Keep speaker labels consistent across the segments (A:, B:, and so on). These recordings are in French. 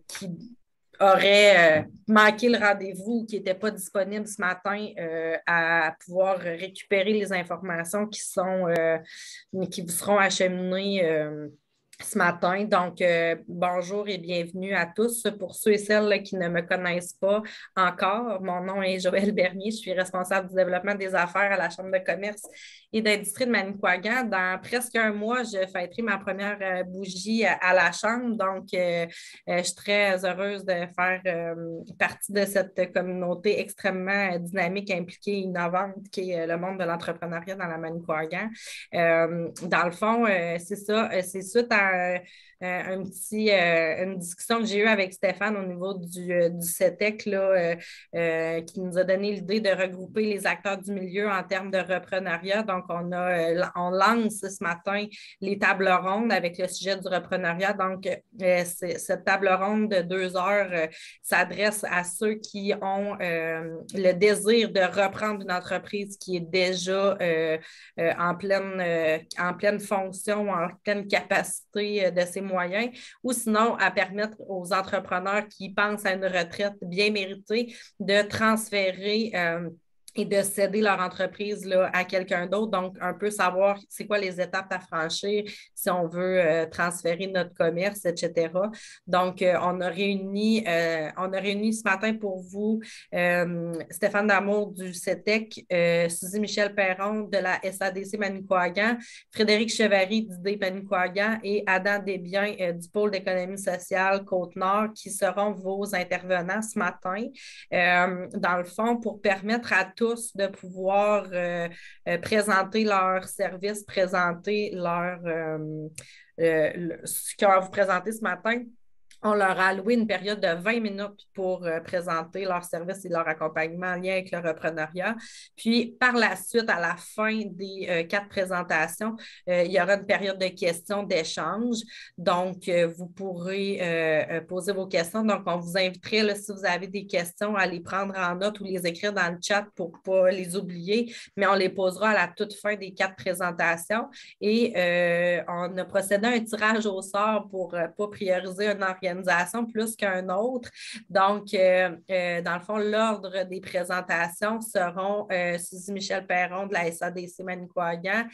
A: qui aurait manqué le rendez-vous, qui n'était pas disponible ce matin à pouvoir récupérer les informations qui vous seront acheminées ce matin. Donc, bonjour et bienvenue à tous. Pour ceux et celles là, qui ne me connaissent pas encore, mon nom est Joëlle Bernier. Je suis responsable du développement des affaires à la Chambre de commerce et d'industrie de Manicouagan. Dans presque un mois, je fêterai ma première bougie à la Chambre. Donc, je suis très heureuse de faire partie de cette communauté extrêmement dynamique, impliquée, innovante qui est le monde de l'entrepreneuriat dans la Manicouagan. Dans le fond, c'est ça. C'est suite à une discussion que j'ai eue avec Stéphane au niveau du CETEC là, qui nous a donné l'idée de regrouper les acteurs du milieu en termes de repreneuriat. Donc, on lance ce matin les tables rondes avec le sujet du repreneuriat. Donc, cette table ronde de 2 heures s'adresse à ceux qui ont le désir de reprendre une entreprise qui est déjà en pleine fonction, en pleine capacité de ses moyens, ou sinon à permettre aux entrepreneurs qui pensent à une retraite bien méritée de transférer et de céder leur entreprise là, à quelqu'un d'autre. Donc, un peu savoir c'est quoi les étapes à franchir si on veut transférer notre commerce, etc. Donc, on a réuni ce matin pour vous Stéphane Damour du CETEC, Suzy Michel Perron de la SADC Manicouagan, Frédéric Chevary d'IDée Manicouagan et Adam Desbiens du pôle d'économie sociale Côte-Nord qui seront vos intervenants ce matin. Dans le fond, pour permettre à tous de pouvoir présenter leurs services, présenter ce qu'on va vous présenter ce matin. On leur a alloué une période de 20 minutes pour présenter leurs services et leur accompagnement en lien avec le repreneuriat. Puis, par la suite, à la fin des 4 présentations, il y aura une période de questions, d'échanges. Donc, vous pourrez poser vos questions. Donc, on vous inviterait, là, si vous avez des questions, à les prendre en note ou les écrire dans le chat pour ne pas les oublier. Mais on les posera à la toute fin des 4 présentations. Et on a procédé à un tirage au sort pour ne pas prioriser une organisation plus qu'un autre. Donc, dans le fond, l'ordre des présentations seront Suzy Michel Perron de la SADC Manicouagan,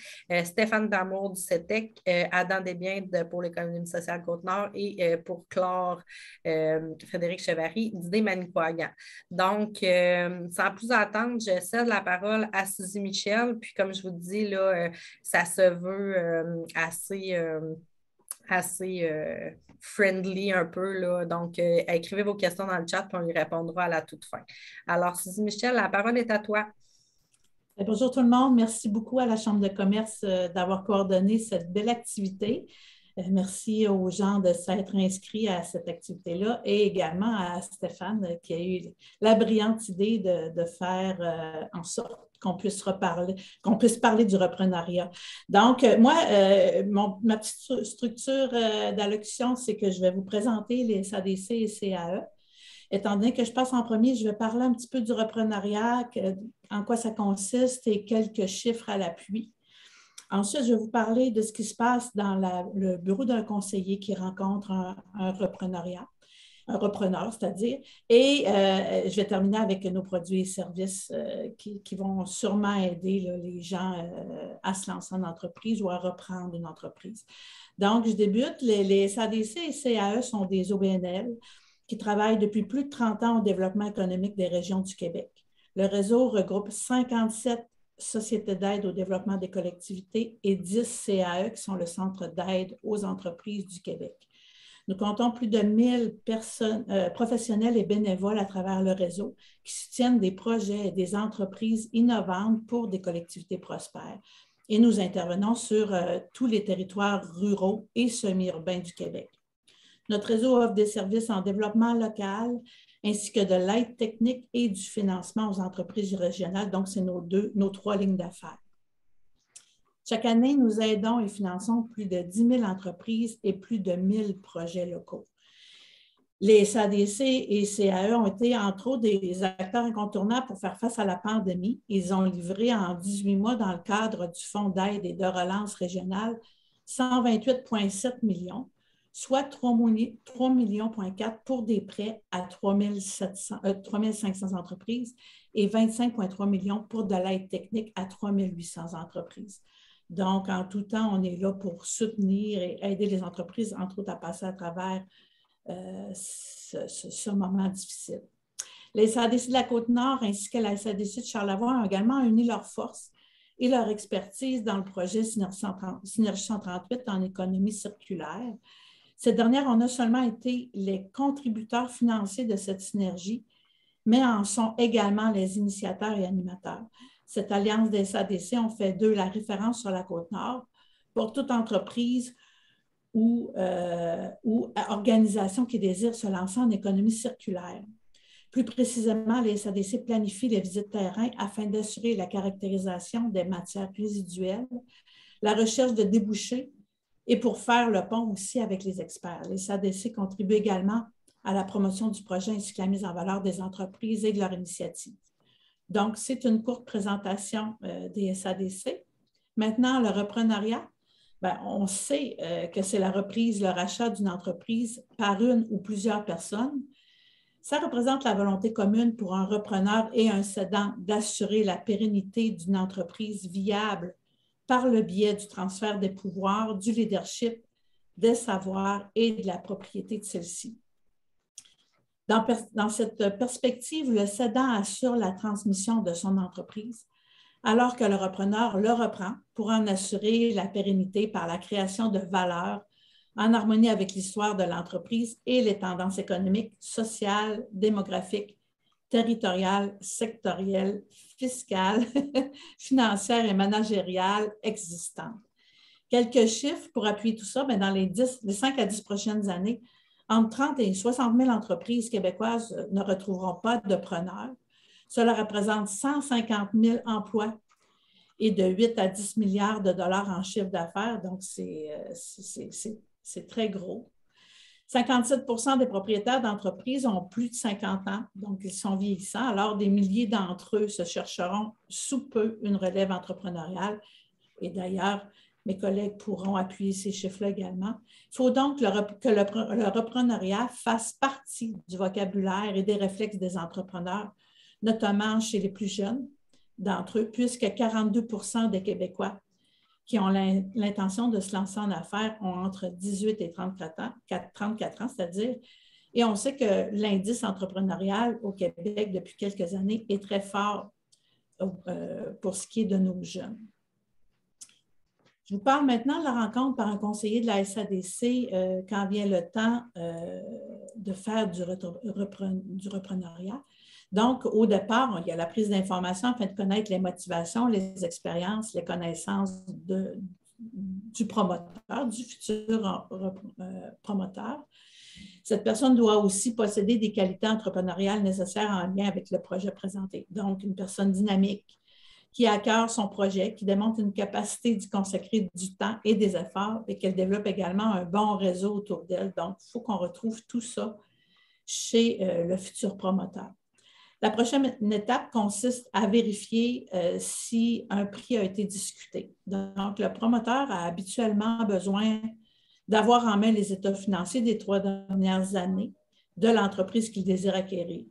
A: Stéphane Damour du CETEC, Adam Desbiens pour l'économie sociale Côte-Nord et pour clore, Frédéric Chevary d'IDée Manicouagan. Donc, sans plus attendre, je cède la parole à Suzy Michel. Puis, comme je vous dis, là, ça se veut assez friendly un peu. Là. Donc, écrivez vos questions dans le chat puis on y répondra à la toute fin. Alors, Suzy Michel, la parole est à toi.
B: Bonjour tout le monde. Merci beaucoup à la Chambre de commerce d'avoir coordonné cette belle activité. Merci aux gens de s'être inscrits à cette activité-là et également à Stéphane qui a eu la brillante idée de faire en sorte qu'on puisse parler du repreneuriat. Donc, moi, ma petite structure d'allocution, c'est que je vais vous présenter les SADC et CAE. Étant donné que je passe en premier, je vais parler un petit peu du repreneuriat, en quoi ça consiste et quelques chiffres à l'appui. Ensuite, je vais vous parler de ce qui se passe dans le bureau d'un conseiller qui rencontre un repreneur, c'est-à-dire, et je vais terminer avec nos produits et services qui vont sûrement aider là, les gens à se lancer en entreprise ou à reprendre une entreprise. Donc, je débute. Les SADC et CAE sont des OBNL qui travaillent depuis plus de 30 ans au développement économique des régions du Québec. Le réseau regroupe 57 sociétés d'aide au développement des collectivités et 10 CAE qui sont le centre d'aide aux entreprises du Québec. Nous comptons plus de 1000 professionnels et bénévoles à travers le réseau qui soutiennent des projets et des entreprises innovantes pour des collectivités prospères. Et nous intervenons sur tous les territoires ruraux et semi-urbains du Québec. Notre réseau offre des services en développement local ainsi que de l'aide technique et du financement aux entreprises régionales. Donc, c'est nos 3 lignes d'affaires. Chaque année, nous aidons et finançons plus de 10 000 entreprises et plus de 1000 projets locaux. Les SADC et CAE ont été, entre autres, des acteurs incontournables pour faire face à la pandémie. Ils ont livré en 18 mois, dans le cadre du Fonds d'aide et de relance régionale, 128,7 millions soit 3,4 millions pour des prêts à 3 500 entreprises et 25,3 millions pour de l'aide technique à 3 800 entreprises. Donc, en tout temps, on est là pour soutenir et aider les entreprises, entre autres, à passer à travers ce moment difficile. Les SADC de la Côte-Nord ainsi que la SADC de Charlevoix ont également uni leurs forces et leur expertise dans le projet Synergie 138 en économie circulaire. Ces dernières ont non seulement été les contributeurs financiers de cette synergie, mais en sont également les initiateurs et animateurs. Cette alliance des SADC ont fait d'eux la référence sur la Côte-Nord pour toute entreprise ou organisation qui désire se lancer en économie circulaire. Plus précisément, les SADC planifient les visites terrain afin d'assurer la caractérisation des matières résiduelles, la recherche de débouchés et pour faire le pont aussi avec les experts. Les SADC contribuent également à la promotion du projet ainsi que la mise en valeur des entreprises et de leurs initiatives. Donc, c'est une courte présentation des SADC. Maintenant, le reprenariat. Bien, on sait que c'est la reprise, le rachat d'une entreprise par une ou plusieurs personnes. Ça représente la volonté commune pour un repreneur et un cédant d'assurer la pérennité d'une entreprise viable par le biais du transfert des pouvoirs, du leadership, des savoirs et de la propriété de celle-ci. Dans cette perspective, le cédant assure la transmission de son entreprise, alors que le repreneur le reprend pour en assurer la pérennité par la création de valeur en harmonie avec l'histoire de l'entreprise et les tendances économiques, sociales, démographiques, territoriales, sectorielles, fiscales, financières et managériales existantes. Quelques chiffres pour appuyer tout ça, bien, dans les 5 à 10 prochaines années, entre 30 et 60 000 entreprises québécoises ne retrouveront pas de preneurs. Cela représente 150 000 emplois et de 8 à 10 milliards de dollars en chiffre d'affaires, donc c'est très gros. 57 % des propriétaires d'entreprises ont plus de 50 ans, donc ils sont vieillissants. Alors, des milliers d'entre eux se chercheront sous peu une relève entrepreneuriale. Et d'ailleurs, mes collègues pourront appuyer ces chiffres-là également. Il faut donc que le reprenariat fasse partie du vocabulaire et des réflexes des entrepreneurs, notamment chez les plus jeunes d'entre eux, puisque 42 % des Québécois qui ont l'intention de se lancer en affaires ont entre 18 et 34 ans, c'est-à-dire, et on sait que l'indice entrepreneurial au Québec depuis quelques années est très fort pour ce qui est de nos jeunes. Je vous parle maintenant de la rencontre par un conseiller de la SADC quand vient le temps de faire du reprenariat. Donc, au départ, il y a la prise d'informations afin de connaître les motivations, les expériences, les connaissances du promoteur, du futur promoteur. Cette personne doit aussi posséder des qualités entrepreneuriales nécessaires en lien avec le projet présenté. Donc, une personne dynamique qui a à cœur son projet, qui démontre une capacité d'y consacrer du temps et des efforts et qu'elle développe également un bon réseau autour d'elle. Donc, il faut qu'on retrouve tout ça chez le futur promoteur. La prochaine étape consiste à vérifier si un prix a été discuté. Donc, le promoteur a habituellement besoin d'avoir en main les états financiers des 3 dernières années de l'entreprise qu'il désire acquérir.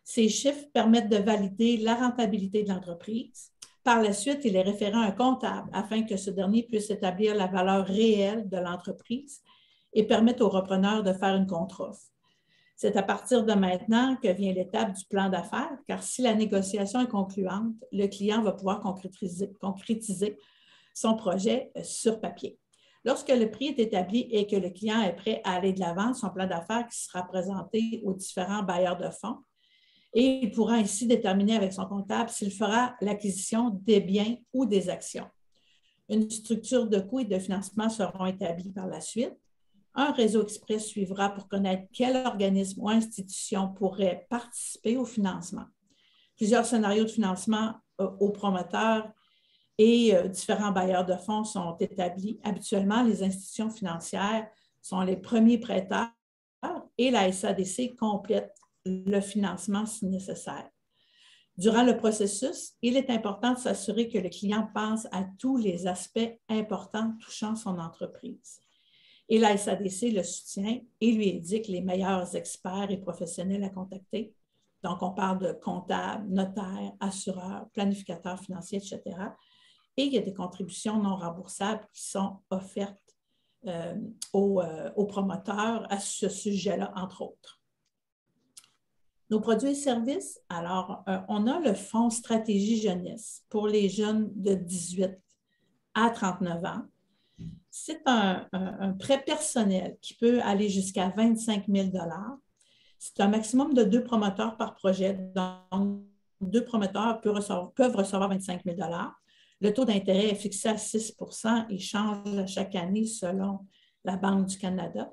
B: Ces chiffres permettent de valider la rentabilité de l'entreprise. Par la suite, il est référé à un comptable afin que ce dernier puisse établir la valeur réelle de l'entreprise et permettre au repreneur de faire une contre-offre. C'est à partir de maintenant que vient l'étape du plan d'affaires, car si la négociation est concluante, le client va pouvoir concrétiser son projet sur papier. Lorsque le prix est établi et que le client est prêt à aller de l'avant, son plan d'affaires qui sera présenté aux différents bailleurs de fonds, et il pourra ainsi déterminer avec son comptable s'il fera l'acquisition des biens ou des actions. Une structure de coûts et de financement seront établies par la suite. Un réseau express suivra pour connaître quel organisme ou institution pourrait participer au financement. Plusieurs scénarios de financement aux promoteurs et différents bailleurs de fonds sont établis. Habituellement, les institutions financières sont les premiers prêteurs et la SADC complète le financement si nécessaire. Durant le processus, il est important de s'assurer que le client pense à tous les aspects importants touchant son entreprise. Et la SADC le soutient et lui indique les meilleurs experts et professionnels à contacter. Donc, on parle de comptables, notaires, assureurs, planificateurs financiers, etc. Et il y a des contributions non remboursables qui sont offertes aux promoteurs à ce sujet-là, entre autres. Nos produits et services, alors, on a le Fonds Stratégie Jeunesse pour les jeunes de 18 à 39 ans. C'est un prêt personnel qui peut aller jusqu'à 25 000 $. C'est un maximum de 2 promoteurs par projet. Donc, 2 promoteurs peuvent recevoir 25 000 $. Le taux d'intérêt est fixé à 6 % et change à chaque année selon la Banque du Canada.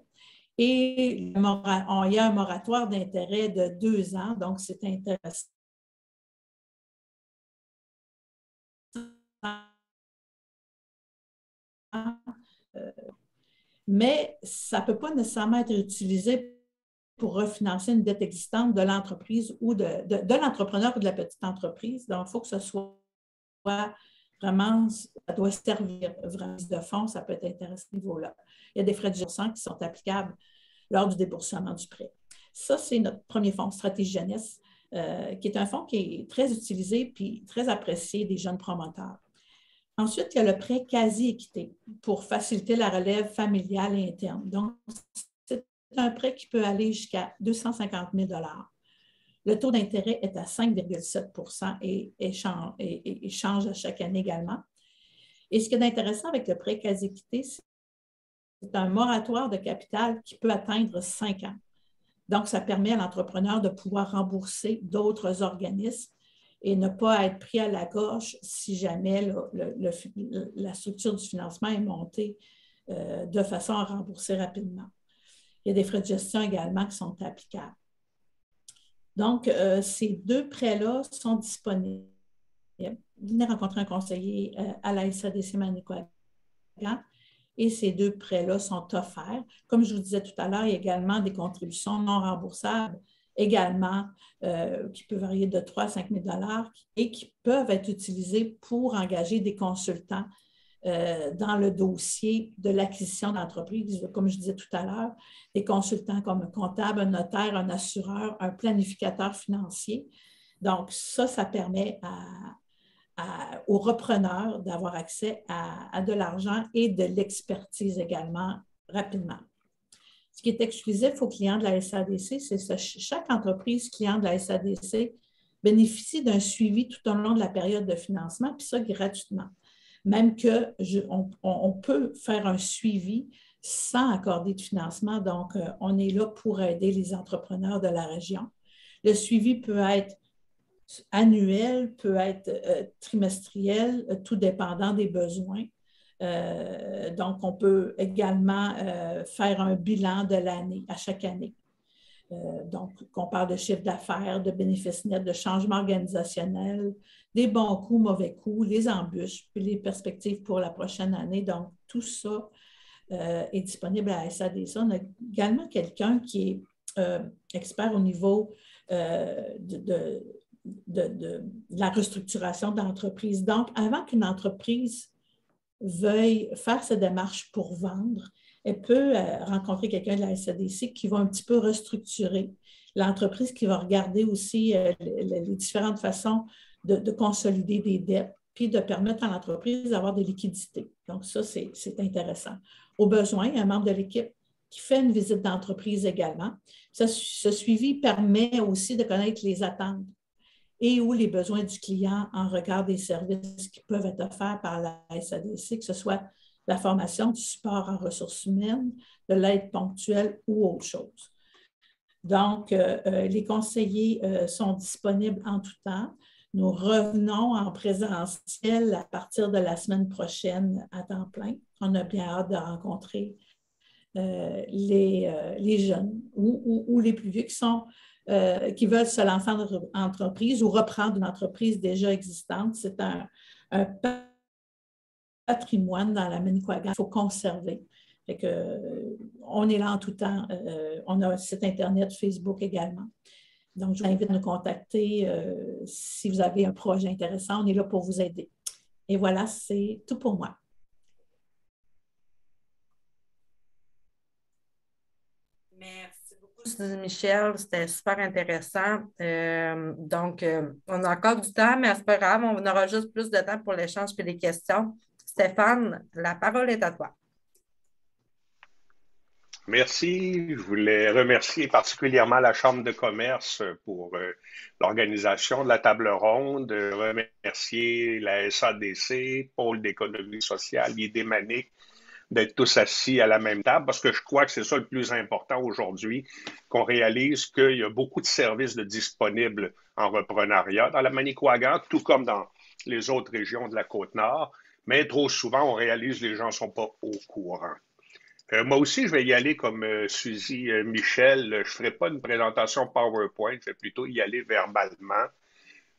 B: Et il y a un moratoire d'intérêt de 2 ans, donc c'est intéressant. Mais ça ne peut pas nécessairement être utilisé pour refinancer une dette existante de l'entreprise ou de l'entrepreneur ou de la petite entreprise. Donc, il faut que ce soit vraiment, ça doit servir vraiment de fonds, ça peut être intéressant à ce niveau-là. Il y a des frais de gestion qui sont applicables lors du déboursement du prêt. Ça, c'est notre premier fonds, Stratégie Jeunesse, qui est un fonds qui est très utilisé et très apprécié des jeunes promoteurs. Ensuite, il y a le prêt quasi-équité pour faciliter la relève familiale et interne. Donc, c'est un prêt qui peut aller jusqu'à 250 000 $. Le taux d'intérêt est à 5,7 % et change à chaque année également. Et ce qui est intéressant avec le prêt quasi-équité, c'est un moratoire de capital qui peut atteindre 5 ans. Donc, ça permet à l'entrepreneur de pouvoir rembourser d'autres organismes et ne pas être pris à la gorge si jamais la structure du financement est montée de façon à rembourser rapidement. Il y a des frais de gestion également qui sont applicables. Donc, ces 2 prêts-là sont disponibles. Venez rencontrer un conseiller à la SADC Manicouagan et ces 2 prêts-là sont offerts. Comme je vous disais tout à l'heure, il y a également des contributions non remboursables également qui peuvent varier de 3 à 5 000 $ et qui peuvent être utilisées pour engager des consultants dans le dossier de l'acquisition d'entreprise, comme je disais tout à l'heure, des consultants comme un comptable, un notaire, un assureur, un planificateur financier. Donc, ça permet aux repreneurs d'avoir accès à de l'argent et de l'expertise également rapidement. Ce qui est exclusif aux clients de la SADC, c'est que chaque entreprise client de la SADC bénéficie d'un suivi tout au long de la période de financement, puis ça gratuitement. Même qu'on peut faire un suivi sans accorder de financement. Donc, on est là pour aider les entrepreneurs de la région. Le suivi peut être annuel, peut être trimestriel, tout dépendant des besoins. Donc, on peut également faire un bilan de l'année, à chaque année. Donc, on parle de chiffre d'affaires, de bénéfices nets, de changement organisationnel, des bons coups, mauvais coups, les embûches, puis les perspectives pour la prochaine année. Donc, tout ça est disponible à SADC. On a également quelqu'un qui est expert au niveau de la restructuration d'entreprise. Donc, avant qu'une entreprise veuille faire cette démarche pour vendre, elle peut rencontrer quelqu'un de la SADC qui va un petit peu restructurer l'entreprise, qui va regarder aussi les différentes façons de consolider des dettes, puis de permettre à l'entreprise d'avoir des liquidités. Donc, ça, c'est intéressant. Au besoin, il y a un membre de l'équipe qui fait une visite d'entreprise également. Ce suivi permet aussi de connaître les attentes et ou les besoins du client en regard des services qui peuvent être offerts par la SADC, que ce soit la formation, du support en ressources humaines, de l'aide ponctuelle ou autre chose. Donc, les conseillers sont disponibles en tout temps. Nous revenons en présentiel à partir de la semaine prochaine à temps plein. On a bien hâte de rencontrer les jeunes ou les plus vieux qui veulent se lancer en entreprise ou reprendre une entreprise déjà existante. C'est un patrimoine dans la Manicouagan qu'il faut conserver. Fait que, on est là en tout temps. On a un site Internet, Facebook également. Donc, je vous invite à nous contacter si vous avez un projet intéressant. On est là pour vous aider. Et voilà, c'est tout pour moi.
A: Suzy Michel, c'était super intéressant. On a encore du temps, mais c'est pas grave, on aura juste plus de temps pour l'échange et les questions. Stéphane, la parole est à toi.
C: Merci. Je voulais remercier particulièrement la Chambre de commerce pour l'organisation de la table ronde, remercier la SADC, Pôle d'économie sociale, Idée Manique, d'être tous assis à la même table, parce que je crois que c'est ça le plus important aujourd'hui, qu'on réalise qu'il y a beaucoup de services disponibles en reprenariat dans la Manicouagan, tout comme dans les autres régions de la Côte-Nord, mais trop souvent, on réalise que les gens ne sont pas au courant. Moi aussi, je vais y aller comme Suzy Michel. Je ne ferai pas une présentation PowerPoint, je vais plutôt y aller verbalement.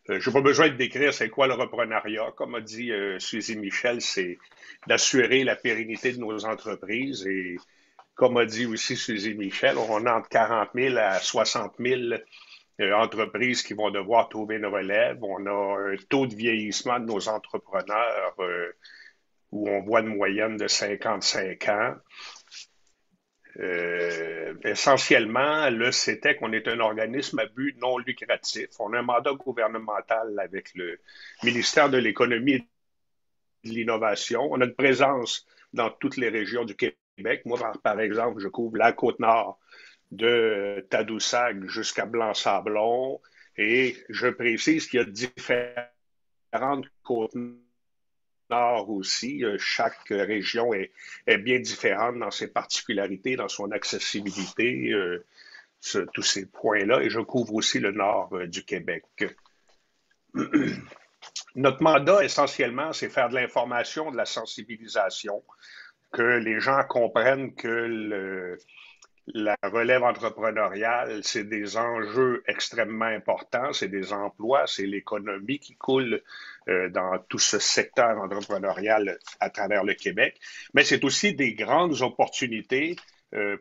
C: Je n'ai pas besoin de décrire c'est quoi le reprenariat. Comme a dit Suzy Michel, c'est d'assurer la pérennité de nos entreprises. Et comme a dit aussi Suzy Michel, on a entre 40 000 à 60 000 entreprises qui vont devoir trouver une relève. On a un taux de vieillissement de nos entrepreneurs où on voit une moyenne de 55 ans. Essentiellement, le CETEC, on est un organisme à but non lucratif. On a un mandat gouvernemental avec le ministère de l'Économie et de l'Innovation. On a une présence dans toutes les régions du Québec. Moi, par exemple, je couvre la Côte-Nord de Tadoussac jusqu'à Blanc-Sablon. Et je précise qu'il y a différentes côtes Nord aussi. Chaque région est bien différente dans ses particularités, dans son accessibilité, tous ces points-là. Et je couvre aussi le nord du Québec. Notre mandat, essentiellement, c'est faire de l'information, de la sensibilisation, que les gens comprennent que la relève entrepreneuriale, c'est des enjeux extrêmement importants, c'est des emplois, c'est l'économie qui coule dans tout ce secteur entrepreneurial à travers le Québec, mais c'est aussi des grandes opportunités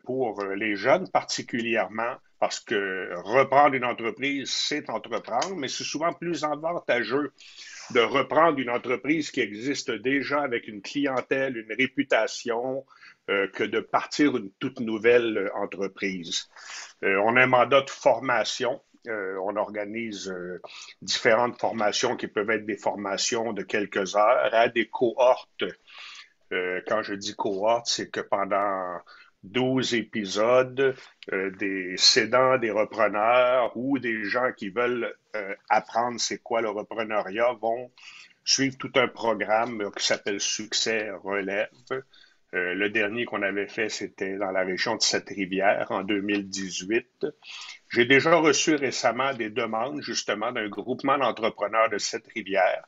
C: pour les jeunes particulièrement, parce que reprendre une entreprise, c'est entreprendre, mais c'est souvent plus avantageux de reprendre une entreprise qui existe déjà avec une clientèle, une réputation, que de partir une toute nouvelle entreprise. On a un mandat de formation. On organise différentes formations qui peuvent être des formations de quelques heures à des cohortes. Quand je dis cohorte, c'est que pendant 12 épisodes, des cédants, des repreneurs ou des gens qui veulent apprendre c'est quoi le repreneuriat vont suivre tout un programme qui s'appelle Succès Relève. Le dernier qu'on avait fait, c'était dans la région de Sept-Rivières en 2018. J'ai déjà reçu récemment des demandes justement d'un groupement d'entrepreneurs de Sept-Rivières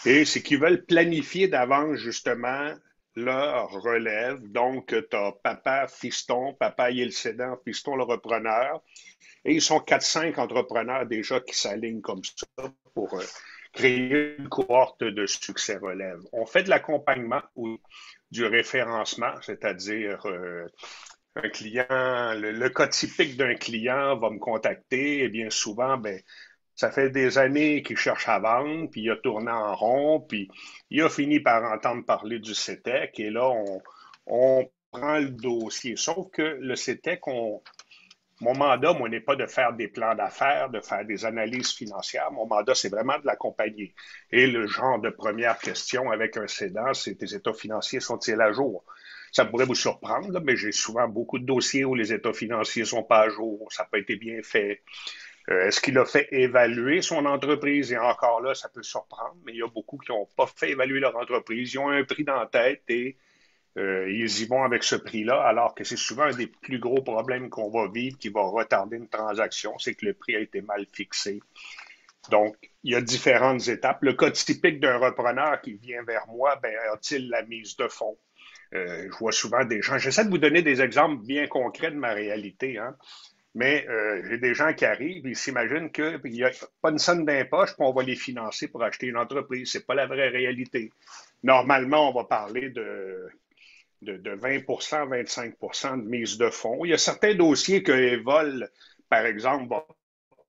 C: et c'est qu'ils veulent planifier d'avance justement leur relève. Donc, tu as papa, fiston, papa il est le cédant, fiston le repreneur. Et ils sont 4-5 entrepreneurs déjà qui s'alignent comme ça pour créer une cohorte de succès relève. On fait de l'accompagnement ou du référencement, c'est-à-dire un client, le cas typique d'un client va me contacter et bien souvent, ben, ça fait des années qu'il cherche à vendre, puis il a tourné en rond, puis il a fini par entendre parler du CETEC, et là, on prend le dossier. Sauf que le CETEC, mon mandat, moi, n'est pas de faire des plans d'affaires, de faire des analyses financières. Mon mandat, c'est vraiment de l'accompagner. Et le genre de première question avec un cédant, c'est tes états financiers sont-ils à jour? Ça pourrait vous surprendre, là, mais j'ai souvent beaucoup de dossiers où les états financiers ne sont pas à jour, ça n'a pas été bien fait. Est-ce qu'il a fait évaluer son entreprise? Et encore là, ça peut surprendre, mais il y a beaucoup qui n'ont pas fait évaluer leur entreprise. Ils ont un prix dans la tête et ils y vont avec ce prix-là, alors que c'est souvent un des plus gros problèmes qu'on va vivre qui va retarder une transaction, c'est que le prix a été mal fixé. Donc, il y a différentes étapes. Le cas typique d'un repreneur qui vient vers moi, ben, a-t-il la mise de fonds? Je vois souvent des gens, j'essaie de vous donner des exemples bien concrets de ma réalité, hein? Mais j'ai des gens qui arrivent, ils s'imaginent qu'il n'y a pas une somme d'impoche, puis on va les financer pour acheter une entreprise. Ce n'est pas la vraie réalité. Normalement, on va parler de 20 25 de mise de fonds. Il y a certains dossiers que Evol, par exemple, va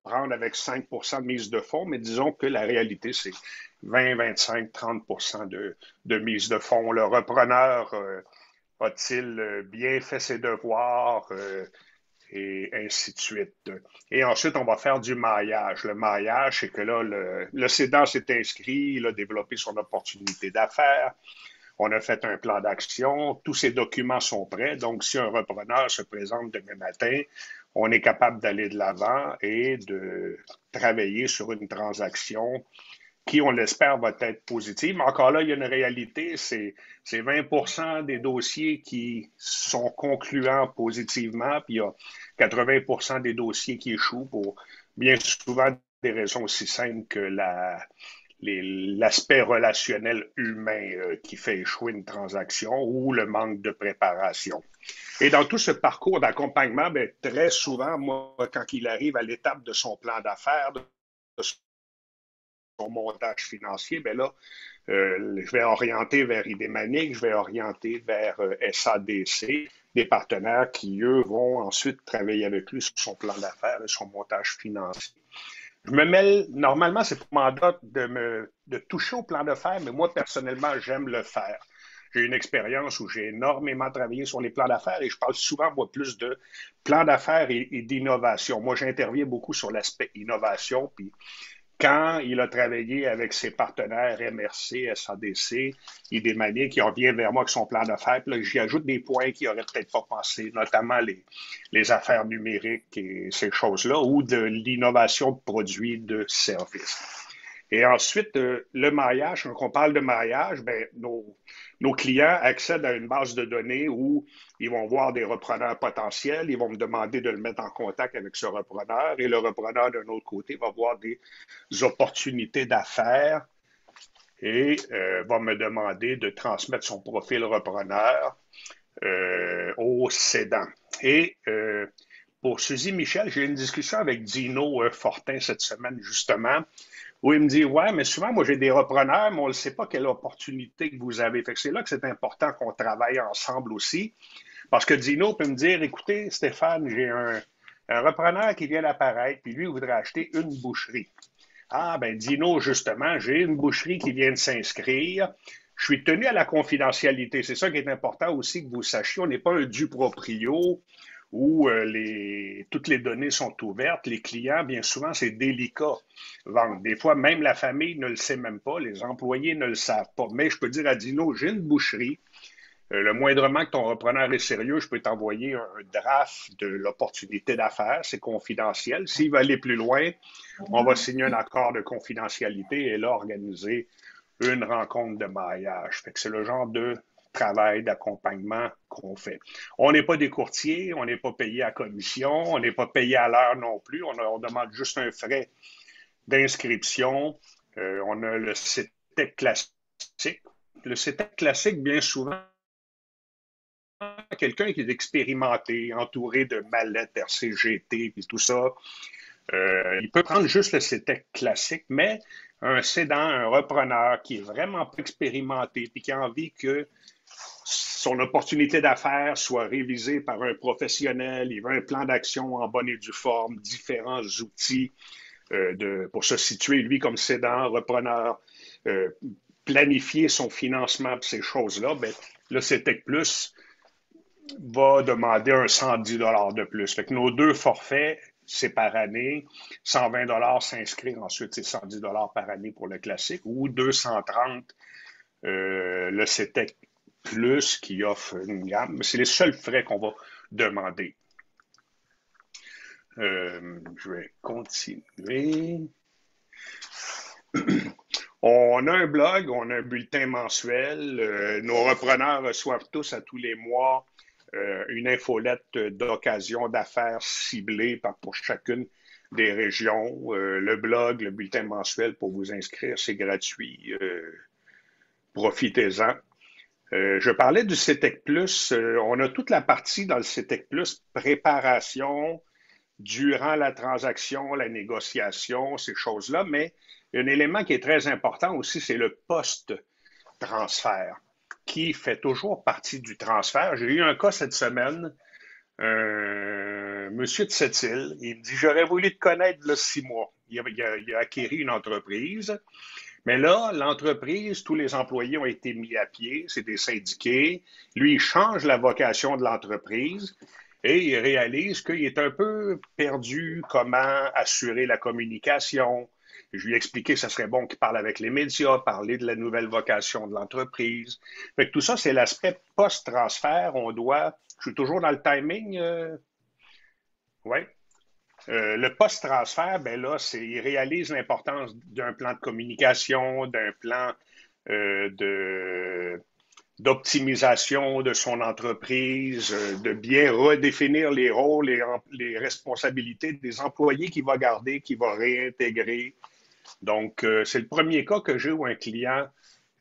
C: prendre avec 5 de mise de fonds, mais disons que la réalité, c'est 20, 25, 30 de mise de fonds. Le repreneur a-t-il bien fait ses devoirs? et ainsi de suite. Et ensuite, on va faire du maillage. Le maillage, c'est que là, le cédant s'est inscrit, il a développé son opportunité d'affaires, on a fait un plan d'action, tous ces documents sont prêts. Donc, si un repreneur se présente demain matin, on est capable d'aller de l'avant et de travailler sur une transaction qui, on l'espère, va être positive. Mais encore là, il y a une réalité, c'est 20 des dossiers qui sont concluants positivement, puis il y a 80 des dossiers qui échouent pour bien souvent des raisons aussi simples que l'aspect relationnel humain qui fait échouer une transaction ou le manque de préparation. Et dans tout ce parcours d'accompagnement, bien, très souvent, moi, quand il arrive à l'étape de son plan d'affaires, de son montage financier, bien là, je vais orienter vers Idémanique, je vais orienter vers SADC, des partenaires qui, eux, vont ensuite travailler avec lui sur son plan d'affaires et son montage financier. Je me mêle, normalement, c'est pour mandat de toucher au plan d'affaires, mais moi, personnellement, j'aime le faire. J'ai une expérience où j'ai énormément travaillé sur les plans d'affaires et je parle souvent, moi, plus de plans d'affaires et d'innovation. Moi, j'interviens beaucoup sur l'aspect innovation, puis quand il a travaillé avec ses partenaires MRC, SADC, Idémanique, qui revient vers moi avec son plan d'affaires, puis là, j'y ajoute des points qu'il n'aurait peut-être pas pensé, notamment les affaires numériques et ces choses-là, ou de l'innovation de produits, de services. Et ensuite, le maillage, quand on parle de maillage, ben, nos clients accèdent à une base de données où ils vont voir des repreneurs potentiels, ils vont me demander de le mettre en contact avec ce repreneur et le repreneur, d'un autre côté, va voir des opportunités d'affaires et va me demander de transmettre son profil repreneur au cédant. Et pour Suzy Michel, j'ai eu une discussion avec Dino Fortin cette semaine, justement, où il me dit, ouais, mais souvent, moi, j'ai des repreneurs, mais on ne sait pas quelle opportunité que vous avez. Fait que c'est là que c'est important qu'on travaille ensemble aussi. Parce que Dino peut me dire, écoutez, Stéphane, j'ai un repreneur qui vient d'apparaître, puis lui, il voudrait acheter une boucherie. Ah, ben, Dino, justement, j'ai une boucherie qui vient de s'inscrire. Je suis tenu à la confidentialité. C'est ça qui est important aussi que vous sachiez. On n'est pas un due proprio où toutes les données sont ouvertes. Les clients, bien souvent, c'est délicat vendre. Des fois, même la famille ne le sait même pas, les employés ne le savent pas. Mais je peux dire à Dino, j'ai une boucherie. Le moindrement que ton repreneur est sérieux, je peux t'envoyer un draft de l'opportunité d'affaires. C'est confidentiel. S'il veut aller plus loin, on va signer un accord de confidentialité et là, organiser une rencontre de maillage. Fait que c'est le genre de travail d'accompagnement qu'on fait. On n'est pas des courtiers, on n'est pas payé à commission, on n'est pas payé à l'heure non plus. On demande juste un frais d'inscription. On a le CETEC classique. Le CETEC classique, bien souvent, quelqu'un qui est expérimenté, entouré de mallettes RCGT et tout ça, il peut prendre juste le CETEC classique, mais un cédant, un repreneur qui est vraiment pas expérimenté et qui a envie que son opportunité d'affaires soit révisée par un professionnel, il veut un plan d'action en bonne et due forme, différents outils pour se situer, lui, comme cédant, repreneur, planifier son financement pour ces choses-là, ben, le CETEC Plus va demander un 110 $ de plus. Fait que nos deux forfaits, c'est par année. 120 $ s'inscrire, ensuite c'est 110 $ par année pour le classique ou 230 le CETEC Plus qui offre une gamme. C'est les seuls frais qu'on va demander. Je vais continuer. On a un blog, on a un bulletin mensuel. Nos repreneurs reçoivent tous à tous les mois une infolette d'occasion d'affaires ciblée pour chacune des régions. Le blog, le bulletin mensuel pour vous inscrire, c'est gratuit. Profitez-en. Je parlais du CETEC Plus. On a toute la partie dans le CETEC Plus, préparation, durant la transaction, la négociation, ces choses-là, mais un élément qui est très important aussi, c'est le post-transfert, qui fait toujours partie du transfert. J'ai eu un cas cette semaine, un monsieur de Sept-Îles, il me dit, j'aurais voulu te connaître là 6 mois. Il a acquéri une entreprise, mais là, l'entreprise, tous les employés ont été mis à pied, c'est des syndiqués. Lui, il change la vocation de l'entreprise. et il réalise qu'il est un peu perdu comment assurer la communication. Je lui ai expliqué que ce serait bon qu'il parle avec les médias, parler de la nouvelle vocation de l'entreprise. Fait que tout ça, c'est l'aspect post-transfert. Je suis toujours dans le timing, ouais. Le post-transfert, ben là, il réalise l'importance d'un plan de communication, d'un plan d'optimisation de son entreprise, de bien redéfinir les rôles et les responsabilités des employés qu'il va garder, qu'il va réintégrer. Donc, c'est le premier cas que j'ai où un client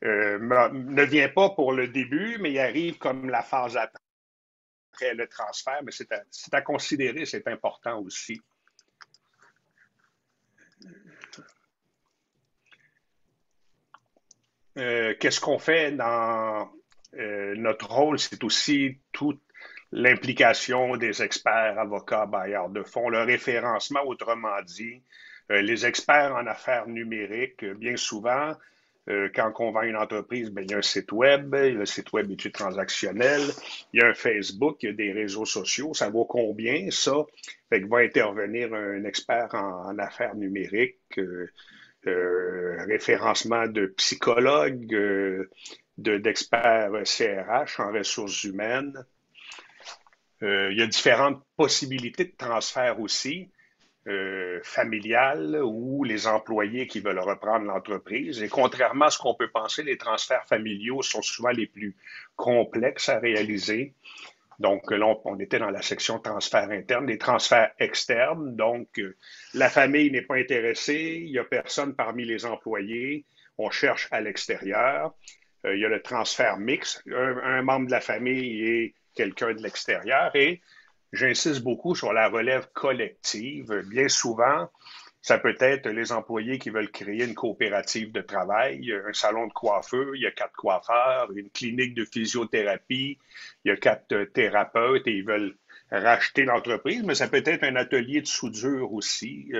C: ne vient pas pour le début, mais il arrive comme la phase après le transfert, mais c'est à considérer, c'est important aussi. Qu'est-ce qu'on fait dans notre rôle? C'est aussi toute l'implication des experts, avocats, bailleurs de fonds, le référencement, autrement dit, les experts en affaires numériques, bien souvent, quand on vend une entreprise, bien, il y a un site web, le site web est transactionnel, il y a un Facebook, il y a des réseaux sociaux, ça vaut combien ça? Fait que va intervenir un expert en affaires numériques, référencement de psychologues, d'experts CRH en ressources humaines. Il y a différentes possibilités de transfert aussi, familiales ou les employés qui veulent reprendre l'entreprise. Et contrairement à ce qu'on peut penser, les transferts familiaux sont souvent les plus complexes à réaliser. Donc, là, on était dans la section transfert interne, des transferts externes. Donc, la famille n'est pas intéressée, il n'y a personne parmi les employés, on cherche à l'extérieur. Il y a le transfert mixte, un membre de la famille et quelqu'un de l'extérieur. Et j'insiste beaucoup sur la relève collective. Bien souvent, ça peut être les employés qui veulent créer une coopérative de travail, un salon de coiffeur, il y a 4 coiffeurs, une clinique de physiothérapie, il y a 4 thérapeutes et ils veulent racheter l'entreprise, mais ça peut être un atelier de soudure aussi.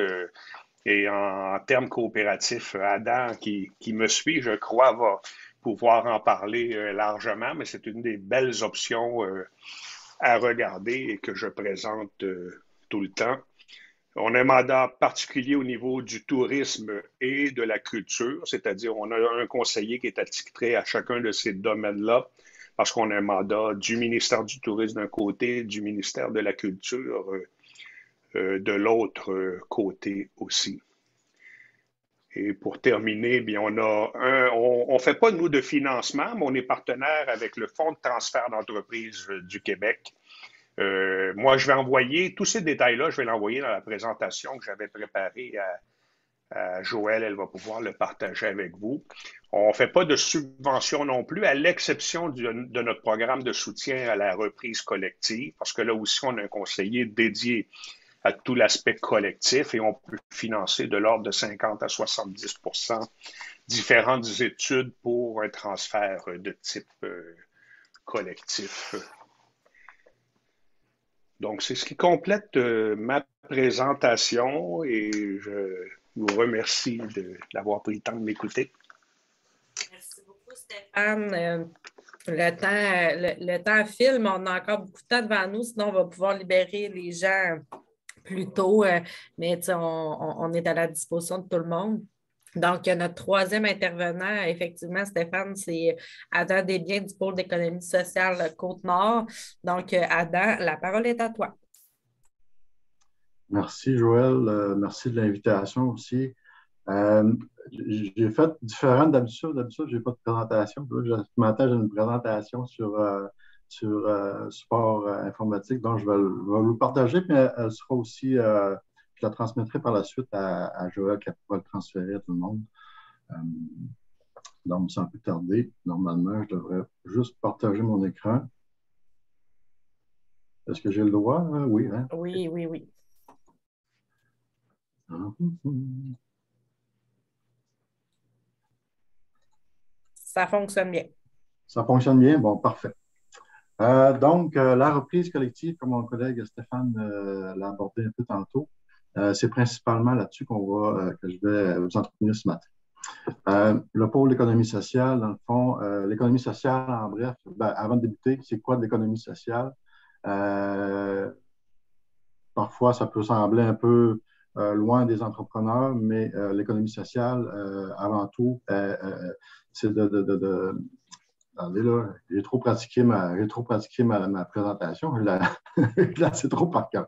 C: Et en termes coopératifs, Adam, qui me suit, je crois, va pouvoir en parler largement, mais c'est une des belles options à regarder et que je présente tout le temps. On a un mandat particulier au niveau du tourisme et de la culture, c'est-à-dire on a un conseiller qui est attitré à chacun de ces domaines-là parce qu'on a un mandat du ministère du Tourisme d'un côté, du ministère de la Culture de l'autre côté aussi. Et pour terminer, bien, on fait pas, nous, de financement, mais on est partenaire avec le Fonds de transfert d'entreprise du Québec. Moi, je vais envoyer tous ces détails-là, je vais l'envoyer dans la présentation que j'avais préparée à Joëlle. Elle va pouvoir le partager avec vous. On ne fait pas de subvention non plus, à l'exception de notre programme de soutien à la reprise collective, parce que là aussi, on a un conseiller dédié à tout l'aspect collectif et on peut financer de l'ordre de 50 à 70% différentes études pour un transfert de type collectif. Donc, c'est ce qui complète ma présentation et je vous remercie d'avoir pris le temps de m'écouter.
A: Merci beaucoup, Stéphane. Le temps file, mais on a encore beaucoup de temps devant nous, sinon on va pouvoir libérer les gens plus tôt, mais on est à la disposition de tout le monde. Donc, notre troisième intervenant, effectivement, Stéphane, c'est Adam Desbiens du pôle d'économie sociale Côte-Nord. Donc, Adam, la parole est à toi.
D: Merci, Joël. Merci de l'invitation aussi. J'ai fait différent d'habitude. D'habitude, je n'ai pas de présentation. Ce matin, j'ai une présentation sur support informatique, donc je vais vous partager, mais elle sera aussi, je la transmettrai par la suite à Joël qui pourra le transférer à tout le monde. Donc, sans plus tarder, normalement, je devrais juste partager mon écran. Est-ce que j'ai le droit? Oui, hein?
A: Oui, oui, oui. Ça fonctionne bien.
D: Ça fonctionne bien? Bon, parfait. Donc, la reprise collective, comme mon collègue Stéphane l'a abordé un peu tantôt, c'est principalement là-dessus que je vais vous entretenir ce matin. Le pôle d'économie sociale, dans le fond, l'économie sociale, en bref, avant de débuter, c'est quoi de l'économie sociale? Parfois, ça peut sembler un peu loin des entrepreneurs, mais l'économie sociale, avant tout, c'est Attendez, là, j'ai trop pratiqué ma présentation. Là, c'est trop par cœur.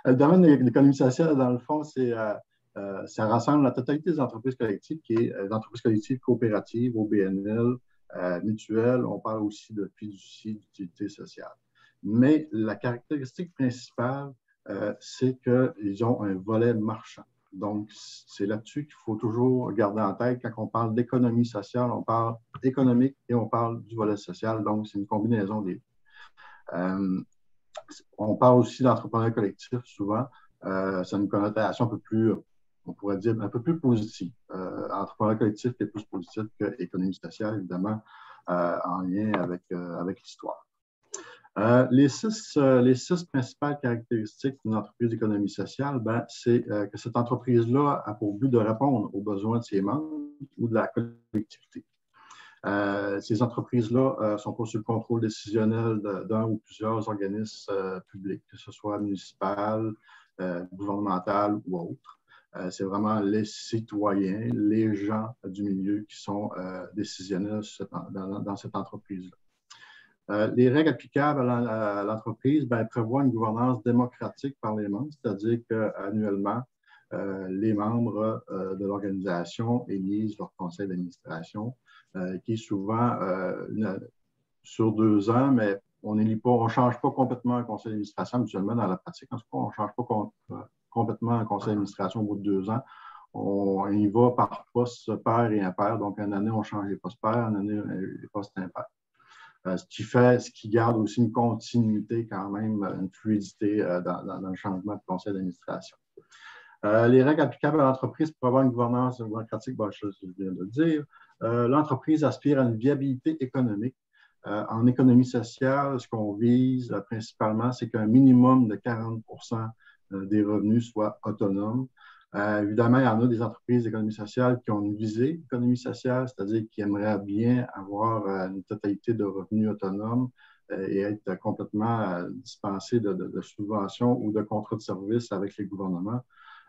D: Le domaine de l'économie sociale, dans le fond, ça rassemble la totalité des entreprises collectives, qui est les entreprises collectives coopératives, OBNL, mutuelles. On parle aussi de fiducie, d'utilité sociale. Mais la caractéristique principale, c'est qu'ils ont un volet marchand. Donc, c'est là-dessus qu'il faut toujours garder en tête. Quand on parle d'économie sociale, on parle économique et on parle du volet social. Donc, c'est une combinaison des deux. On parle aussi d'entrepreneuriat collectif souvent. C'est une connotation un peu plus, on pourrait dire, un peu plus positive. Entrepreneuriat collectif est plus positif que économie sociale, évidemment, en lien avec l'histoire. Les six principales caractéristiques d'une entreprise d'économie sociale, c'est que cette entreprise-là a pour but de répondre aux besoins de ses membres ou de la collectivité. Ces entreprises-là ne sont pas sous le contrôle décisionnel d'un ou plusieurs organismes publics, que ce soit municipal, gouvernemental ou autre. C'est vraiment les citoyens, les gens du milieu qui sont décisionnels dans cette entreprise-là. Les règles applicables à l'entreprise prévoient une gouvernance démocratique par les membres, c'est-à-dire qu'annuellement, les membres de l'organisation élisent leur conseil d'administration, qui est souvent sur 2 ans, mais on ne change pas complètement un conseil d'administration habituellement dans la pratique. En tout cas, on ne change pas complètement un conseil d'administration au bout de 2 ans. On y va par poste pair et impair. Donc, une année, on change les postes pairs, une année, les postes impairs. Ce qui garde aussi une continuité quand même, une fluidité dans le changement de conseil d'administration. Les règles applicables à l'entreprise pour avoir une gouvernance démocratique, je viens de le dire. L'entreprise aspire à une viabilité économique. En économie sociale, ce qu'on vise principalement, c'est qu'un minimum de 40 % des revenus soient autonomes. Évidemment, il y en a des entreprises d'économie sociale qui ont une visée d'économie sociale, c'est-à-dire qui aimeraient bien avoir une totalité de revenus autonomes et être complètement dispensés de subventions ou de contrats de service avec les gouvernements.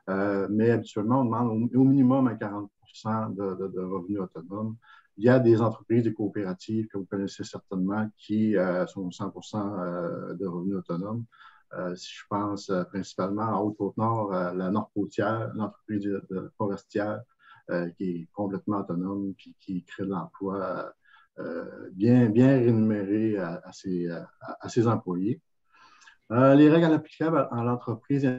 D: Mais habituellement, on demande au minimum à 40 % de revenus autonomes. Il y a des entreprises, des coopératives que vous connaissez certainement qui sont 100 % de revenus autonomes. Si je pense principalement à Haute-Côte-Nord, la Nord-Côtière, une entreprise forestière qui est complètement autonome et qui crée de l'emploi bien rémunéré à ses employés. Les règles applicables à l'entreprise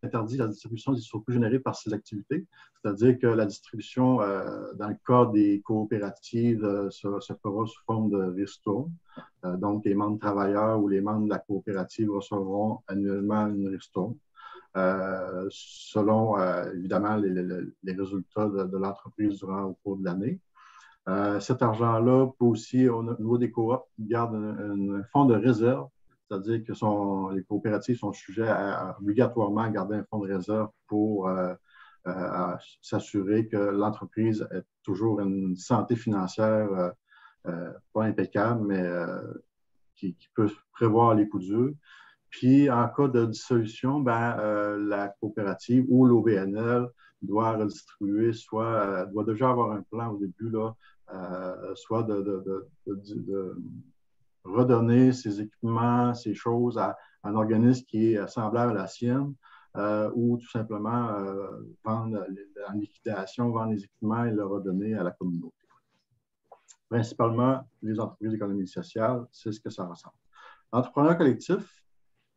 D: interdit la distribution des surplus générés par ces activités, c'est-à-dire que la distribution dans le cas des coopératives se fera sous forme de ristourne. Donc, les membres travailleurs ou les membres de la coopérative recevront annuellement une ristourne selon, évidemment, les résultats de l'entreprise au cours de l'année. Cet argent-là peut aussi, au niveau des coops, garde un fonds de réserve, c'est-à-dire que les coopératives sont sujets obligatoirement à garder un fonds de réserve pour s'assurer que l'entreprise ait toujours une santé financière pas impeccable, mais qui peut prévoir les coups durs. Puis, en cas de dissolution, la coopérative ou l'OBNL doit redistribuer, doit déjà avoir un plan au début, là, soit de redonner ses équipements, ses choses à un organisme qui est semblable à la sienne, ou tout simplement vendre en liquidation, vendre les équipements et le redonner à la communauté. Principalement, les entreprises d'économie sociale, c'est ce que ça ressemble. Entrepreneur collectif.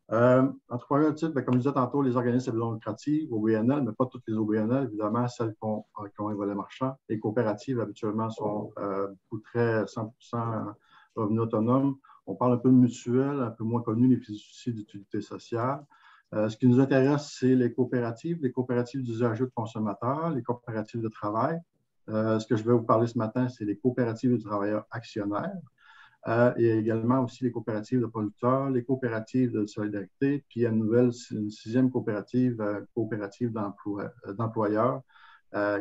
D: Entrepreneur collectif, comme je disais tantôt, les organismes à but non lucratif, OBNL, mais pas toutes les OBNL, évidemment, celles qui ont un volet marchand. Les coopératives, habituellement, sont très 100% revenus autonomes. On parle un peu de mutuelles, un peu moins connues, les fiducies d'utilité sociale. Ce qui nous intéresse, c'est les coopératives d'usagers de consommateurs, les coopératives de travail. Ce que je vais vous parler ce matin, c'est les coopératives de travailleurs actionnaires. Et également aussi les coopératives de producteurs, les coopératives de solidarité, puis il y a une 6e coopérative d'employeurs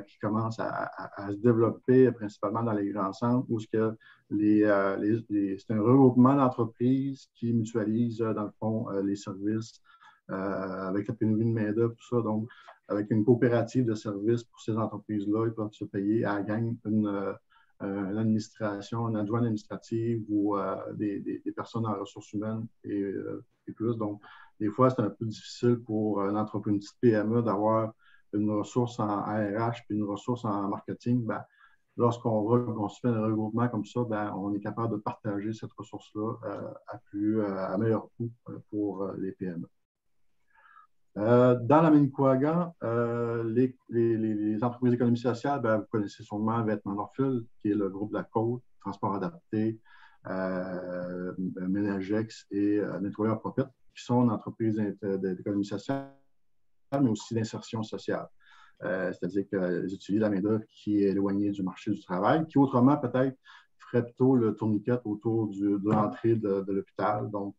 D: qui commence à se développer principalement dans les grands centres où c'est un regroupement d'entreprises qui mutualisent, dans le fond, les services avec la pénurie de main-d'œuvre, tout ça. Donc, avec une coopérative de services pour ces entreprises-là, ils peuvent se payer à gagne une administration, un adjoint administratif ou des personnes en ressources humaines et plus. Donc, des fois, c'est un peu difficile pour une petite PME d'avoir une ressource en RH puis une ressource en marketing. Ben, lorsqu'on se fait un regroupement comme ça, ben, on est capable de partager cette ressource-là à meilleur coût pour les PME. Dans la Manicouagan, les entreprises d'économie sociale, ben, vous connaissez sûrement Vêtements Norfil, qui est le groupe de la Côte, Transport adapté, Ménagex et Nettoyeur Propet, qui sont des entreprises d'économie sociale, mais aussi d'insertion sociale. C'est-à-dire qu'elles utilisent la main-d'œuvre qui est éloignée du marché du travail, qui autrement peut-être ferait plutôt le tourniquet autour de l'entrée de l'hôpital. Donc,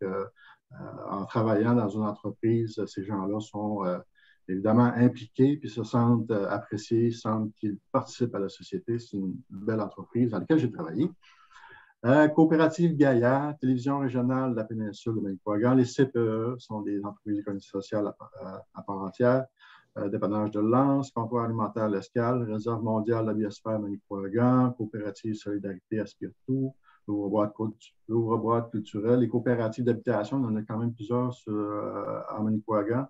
D: en travaillant dans une entreprise, ces gens-là sont évidemment impliqués puis se sentent appréciés, sentent qu'ils participent à la société. C'est une belle entreprise dans laquelle j'ai travaillé. Coopérative Gaillard, Télévision régionale de la péninsule de Manicouagan. Les CPE sont des entreprises d'économie sociale à part entière. Dépannage de Lens, Comptoir alimentaire L'Escale, Réserve mondiale de la biosphère Manicouagan, Coopérative Solidarité à Spiritou, l'ouvre-boîte culturelle, les coopératives d'habitation, il y en a quand même plusieurs en Manicouagan.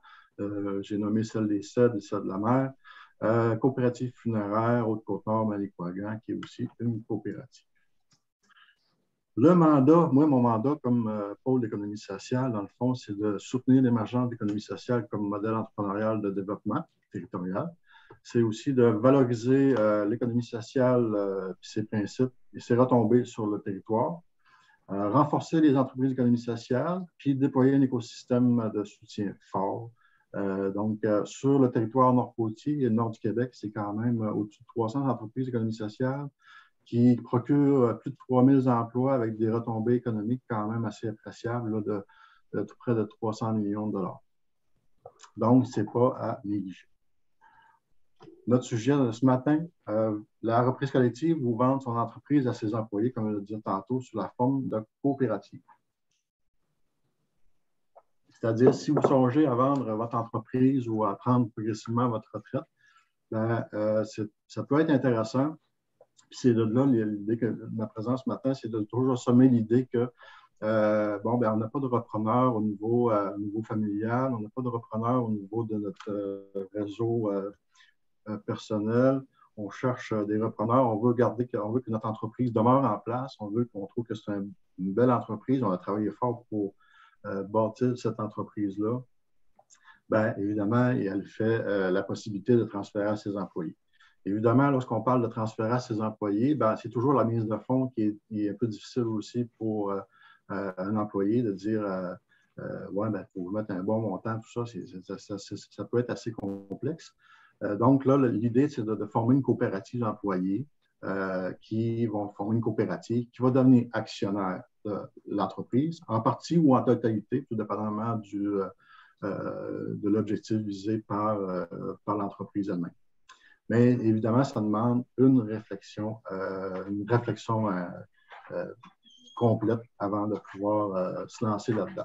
D: J'ai nommé celle des Cèdres et celle de la mer. Coopérative funéraire, Haute-Côte-Nord, Manicouagan, qui est aussi une coopérative. Le mandat, mon mandat comme pôle d'économie sociale, dans le fond, c'est de soutenir l'émergence d'économie sociale comme modèle entrepreneurial de développement territorial. C'est aussi de valoriser l'économie sociale, ses principes et ses retombées sur le territoire, renforcer les entreprises d'économie sociale, puis déployer un écosystème de soutien fort. Sur le territoire nord-côtier et le nord du Québec, c'est quand même au-dessus de 300 entreprises d'économie sociale qui procurent plus de 3000 emplois avec des retombées économiques quand même assez appréciables là, de tout près de 300 millions de dollars. Donc, ce n'est pas à négliger. Notre sujet de ce matin, la reprise collective ou vendre son entreprise à ses employés, comme je le disais tantôt, sous la forme de coopérative. C'est-à-dire, si vous songez à vendre votre entreprise ou à prendre progressivement votre retraite, ben, ça peut être intéressant. Puis c'est de là l'idée de ma présence ce matin, c'est de toujours sommer l'idée que on n'a pas de repreneur au niveau familial, on n'a pas de repreneur au niveau de notre réseau personnel. On cherche des repreneurs, on veut que notre entreprise demeure en place, on veut qu'on trouve que c'est une belle entreprise, on a travaillé fort pour bâtir cette entreprise-là. Bien, évidemment, elle fait la possibilité de transférer à ses employés. Évidemment, lorsqu'on parle de transférer à ses employés, ben, c'est toujours la mise de fonds qui est un peu difficile aussi pour un employé de dire ouais, ben, il faut mettre un bon montant, tout ça, ça peut être assez complexe. Donc là, l'idée, c'est de former une coopérative d'employés qui vont former une coopérative qui va devenir actionnaire de l'entreprise, en partie ou en totalité, tout dépendamment de l'objectif visé par l'entreprise elle-même. Mais évidemment, ça demande une réflexion complète avant de pouvoir se lancer là-dedans.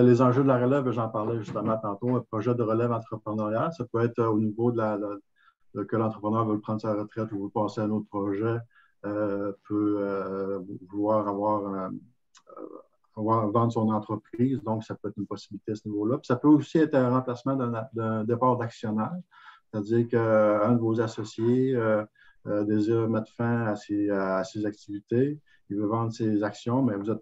D: Les enjeux de la relève, j'en parlais justement tantôt, un projet de relève entrepreneuriale, ça peut être au niveau que l'entrepreneur veut prendre sa retraite ou veut passer à un autre projet, peut vouloir vendre son entreprise, donc ça peut être une possibilité à ce niveau-là. Puis ça peut aussi être un remplacement d'un départ d'actionnaire, c'est-à-dire qu'un de vos associés désire mettre fin à ses activités, il veut vendre ses actions, mais vous ne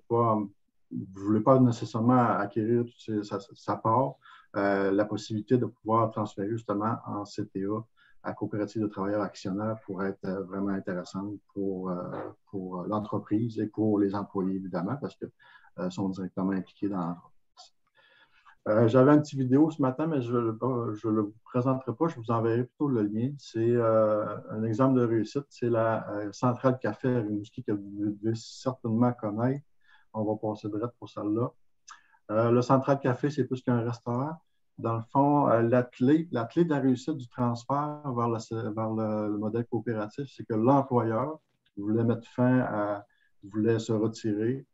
D: voulez pas nécessairement acquérir sa part, la possibilité de pouvoir transférer justement en CTA à coopérative de travailleurs actionnaires pourrait être vraiment intéressante pour l'entreprise et pour les employés, évidemment, parce que sont directement impliqués dans l'entreprise. J'avais une petite vidéo ce matin, mais je ne le présenterai pas, je vous enverrai plutôt le lien. C'est un exemple de réussite, c'est la centrale café à Rimouski que vous devez certainement connaître. On va passer direct pour celle-là. Le central café, c'est plus qu'un restaurant. dans le fond, la clé de la réussite du transfert vers le modèle coopératif, c'est que l'employeur voulait mettre fin voulait se retirer,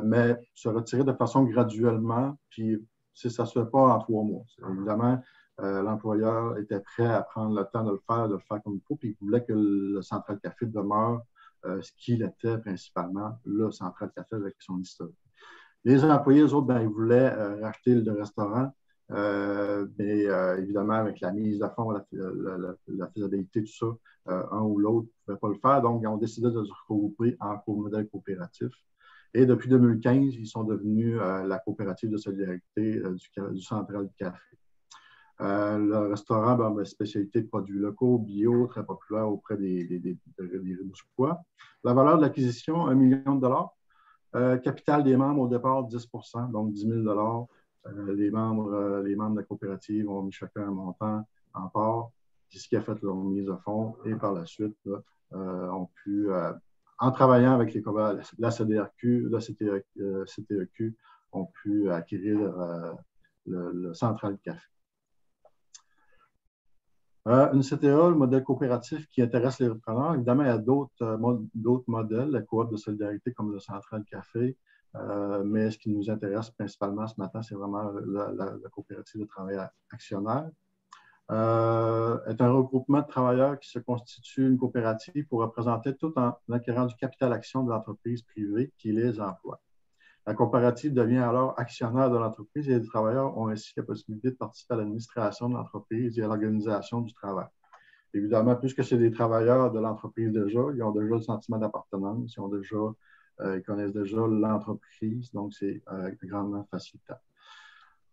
D: mais se retirer de façon graduellement, puis ça ne se fait pas en 3 mois. Évidemment, l'employeur était prêt à prendre le temps de le faire comme il faut, puis il voulait que le Central Café demeure ce qu'il était principalement, le Central Café avec son historique. Les employés, eux autres, ben, ils voulaient racheter le restaurant, mais évidemment, avec la mise de fonds, la faisabilité, tout ça, un ou l'autre ne pouvait pas le faire. Donc, ils ont décidé de se regrouper en modèle coopératif. Et depuis 2015, ils sont devenus la coopérative de solidarité du Central Café. Le restaurant, ben, spécialité de produits locaux, bio, très populaire auprès des Rimouskois. La valeur de l'acquisition, 1 million de dollars. Capital des membres au départ, 10 %, donc 10 000 $. Les membres de la coopérative ont mis chacun un montant en part, puis ce qui a fait leur mise à fond. Et par la suite, là, ont pu, en travaillant avec la CDRQ, la CTEQ, ont pu acquérir le Central Café. Une CTA, le modèle coopératif qui intéresse les repreneurs. Évidemment, il y a d'autres modèles, la coop de solidarité comme le Central Café, mais ce qui nous intéresse principalement ce matin, c'est vraiment la coopérative de travail actionnaire. Est un regroupement de travailleurs qui se constitue une coopérative pour représenter tout en acquérant du capital action de l'entreprise privée qui les emploie. La coopérative devient alors actionnaire de l'entreprise et les travailleurs ont ainsi la possibilité de participer à l'administration de l'entreprise et à l'organisation du travail. Évidemment, puisque c'est des travailleurs de l'entreprise déjà, ils ont déjà le sentiment d'appartenance, ils connaissent déjà l'entreprise, donc c'est grandement facilitant.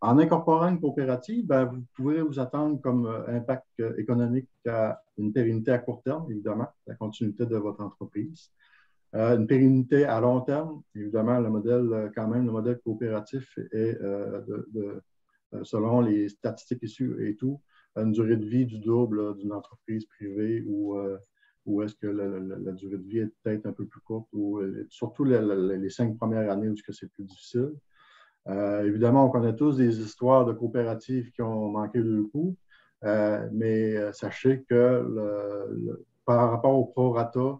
D: En incorporant une coopérative, ben, vous pouvez vous attendre comme impact économique à une pérennité à court terme, évidemment, la continuité de votre entreprise. Une pérennité à long terme, évidemment, le modèle coopératif est, selon les statistiques issues et tout, une durée de vie du double d'une entreprise privée ou est-ce que la durée de vie est peut-être un peu plus courte, ou surtout les 5 premières années où c'est plus difficile. Évidemment, on connaît tous des histoires de coopératives qui ont manqué le coup, mais sachez que par rapport au prorata,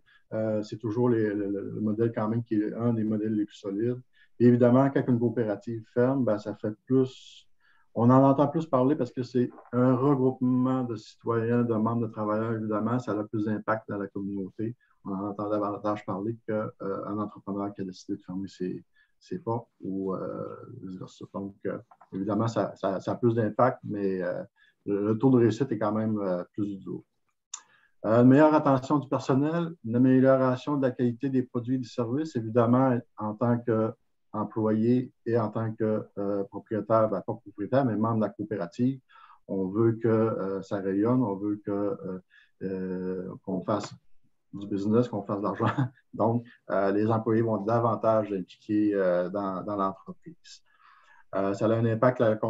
D: c'est toujours le modèle quand même qui est un des modèles les plus solides. Et évidemment, quand une coopérative ferme, ben, ça fait plus, on en entend plus parler parce que c'est un regroupement de citoyens, de membres de travailleurs, évidemment, ça a plus d'impact dans la communauté. On en entend davantage parler qu'un entrepreneur qui a décidé de fermer ses portes ou vice-versa. Donc, évidemment, ça a plus d'impact, mais le taux de réussite est quand même plus dur. Une meilleure attention du personnel, une amélioration de la qualité des produits et des services, évidemment, en tant qu'employé et en tant que propriétaire, ben, pas propriétaire, mais membre de la coopérative. On veut que ça rayonne, on veut qu'on fasse du business, qu'on fasse de l'argent. Donc, les employés vont davantage impliquer dans l'entreprise. Ça a un impact sur la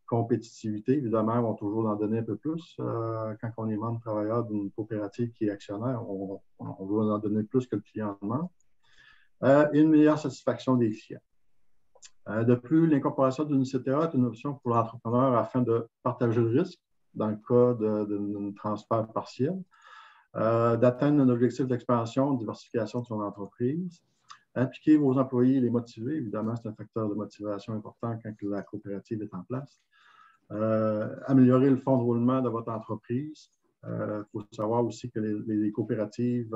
D: compétitivité. Évidemment, on va toujours en donner un peu plus. Quand on est membre travailleur d'une coopérative qui est actionnaire, on veut en donner plus que le client demande. Et une meilleure satisfaction des clients. De plus, l'incorporation d'une CTA est une option pour l'entrepreneur afin de partager le risque dans le cas d'un transfert partiel, d'atteindre un objectif d'expansion, de diversification de son entreprise. Impliquer vos employés et les motiver, évidemment, c'est un facteur de motivation important quand la coopérative est en place. Améliorer le fonds de roulement de votre entreprise. Il faut savoir aussi que les coopératives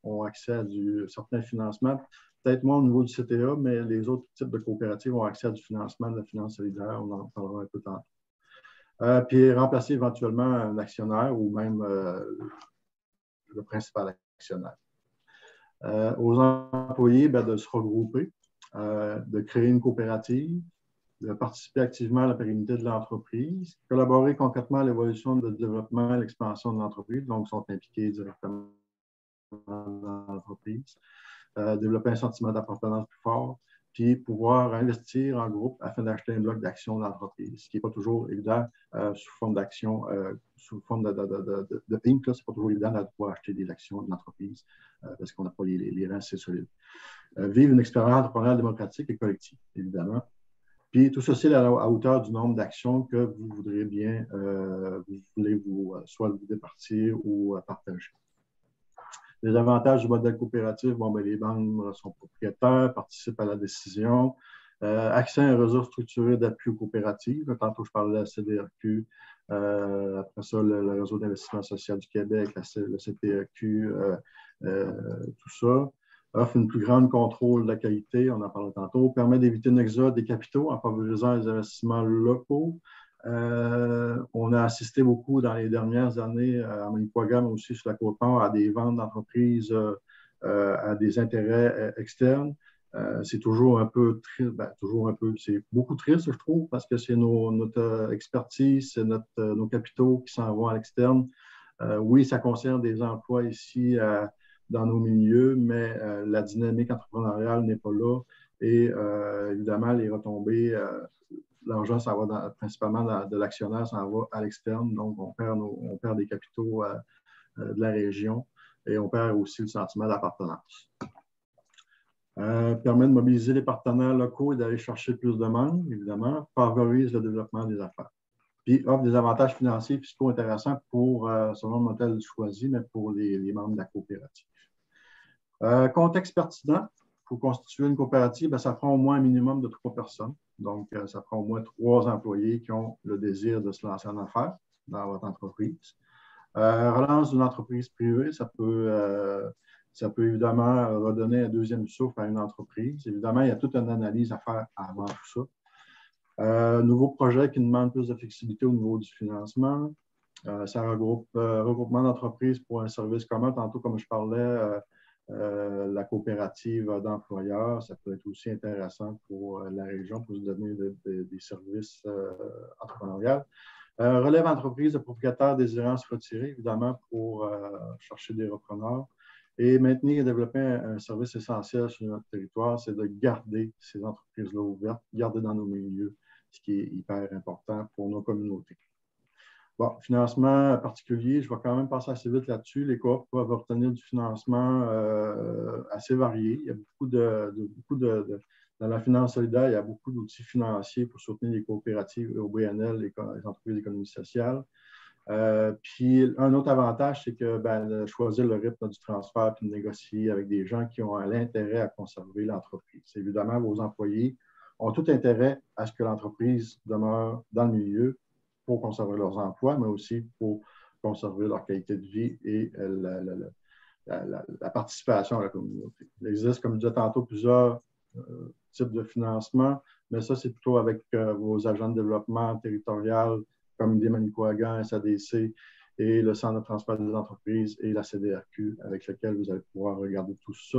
D: ont accès à certains financements. Peut-être moins au niveau du CTA, mais les autres types de coopératives ont accès à du financement, de la finance solidaire. On en parlera un peu tantôt. Puis remplacer éventuellement un actionnaire ou même le principal actionnaire. Aux employés de se regrouper, de créer une coopérative, de participer activement à la pérennité de l'entreprise, collaborer concrètement à l'évolution, le développement et l'expansion de l'entreprise, donc sont impliqués directement dans l'entreprise, développer un sentiment d'appartenance plus fort, puis pouvoir investir en groupe afin d'acheter un bloc d'action de l'entreprise, ce qui n'est pas toujours évident sous forme d'action, sous forme de Inc. Ce n'est pas toujours évident de pouvoir acheter des actions de l'entreprise parce qu'on n'a pas les reins assez solides. Vivre une expérience entrepreneuriale démocratique et collective, évidemment. Puis tout ceci est à hauteur du nombre d'actions que vous voudrez bien, vous voulez soit vous départir ou partager. Les avantages du modèle coopératif, bon, ben, les membres sont propriétaires, participent à la décision, accès à un réseau structuré d'appui aux coopératives. Tantôt, je parlais de la CDRQ, après ça, le réseau d'investissement social du Québec, le CTEQ, tout ça. Offre une plus grande contrôle de la qualité, on en parlait tantôt, permet d'éviter un exode des capitaux en favorisant les investissements locaux. On a assisté beaucoup dans les dernières années à Manicouagan, mais aussi sur la Côte-Nord, à des ventes d'entreprises à des intérêts externes. C'est toujours un peu triste, c'est beaucoup triste, je trouve, parce que c'est notre expertise, c'est nos capitaux qui s'en vont à l'externe. Oui, ça concerne des emplois ici dans nos milieux, mais la dynamique entrepreneuriale n'est pas là. Et évidemment, les retombées, l'argent, ça va principalement de l'actionnaire, ça va à l'externe. Donc, on perd des capitaux de la région et on perd aussi le sentiment d'appartenance. Permet de mobiliser les partenaires locaux et d'aller chercher plus de membres, évidemment, favorise le développement des affaires. Puis offre des avantages financiers et fiscaux intéressants pour, selon le modèle choisi, mais pour les membres de la coopérative. Contexte pertinent. Pour constituer une coopérative, bien, ça prend au moins un minimum de 3 personnes. Donc, ça prend au moins 3 employés qui ont le désir de se lancer en affaires dans votre entreprise. Relance d'une entreprise privée, ça peut évidemment redonner un deuxième souffle à une entreprise. Évidemment, il y a toute une analyse à faire avant tout ça. Nouveau projet qui demande plus de flexibilité au niveau du financement. Ça regroupe regroupement d'entreprises pour un service commun. Tantôt, comme je parlais, la coopérative d'employeurs, ça peut être aussi intéressant pour la région pour se donner des services entrepreneuriaux. Relève entreprise de propriétaires désirant se retirer, évidemment, pour chercher des repreneurs. Et maintenir et développer un service essentiel sur notre territoire, c'est de garder ces entreprises-là ouvertes, garder dans nos milieux, ce qui est hyper important pour nos communautés. Bon, financement particulier, je vais quand même passer assez vite là-dessus. Les coop peuvent obtenir du financement assez varié. Il y a dans la finance solidaire, il y a beaucoup d'outils financiers pour soutenir les coopératives au BNL, les entreprises d'économie sociale. Puis, un autre avantage, c'est que de choisir le rythme du transfert puis de négocier avec des gens qui ont l'intérêt à conserver l'entreprise. Évidemment, vos employés ont tout intérêt à ce que l'entreprise demeure dans le milieu pour conserver leurs emplois, mais aussi pour conserver leur qualité de vie et la participation à la communauté. Il existe, comme je disais tantôt, plusieurs types de financement, mais ça, c'est plutôt avec vos agents de développement territorial, comme des Manicouagan, SADC et le Centre de transfert des entreprises et la CDRQ, avec lequel vous allez pouvoir regarder tout ça.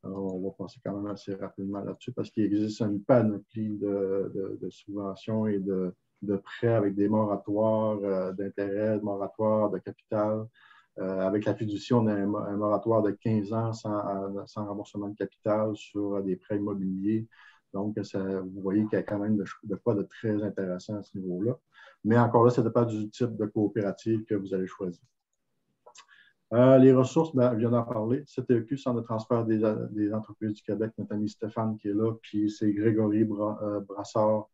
D: On va passer quand même assez rapidement là-dessus parce qu'il existe une panoplie de subventions et de prêts avec des moratoires d'intérêt, de moratoires de capital. Avec la fiducie, on a un moratoire de 15 ans sans remboursement de capital sur des prêts immobiliers. Donc, vous voyez qu'il y a quand même de quoi de très intéressant à ce niveau-là. Mais encore là, ça dépend du type de coopérative que vous allez choisir. Les ressources, je viens d'en parler. CTEQ, Centre de transfert des entreprises du Québec, notre ami Stéphane qui est là, puis c'est Grégory Brasseur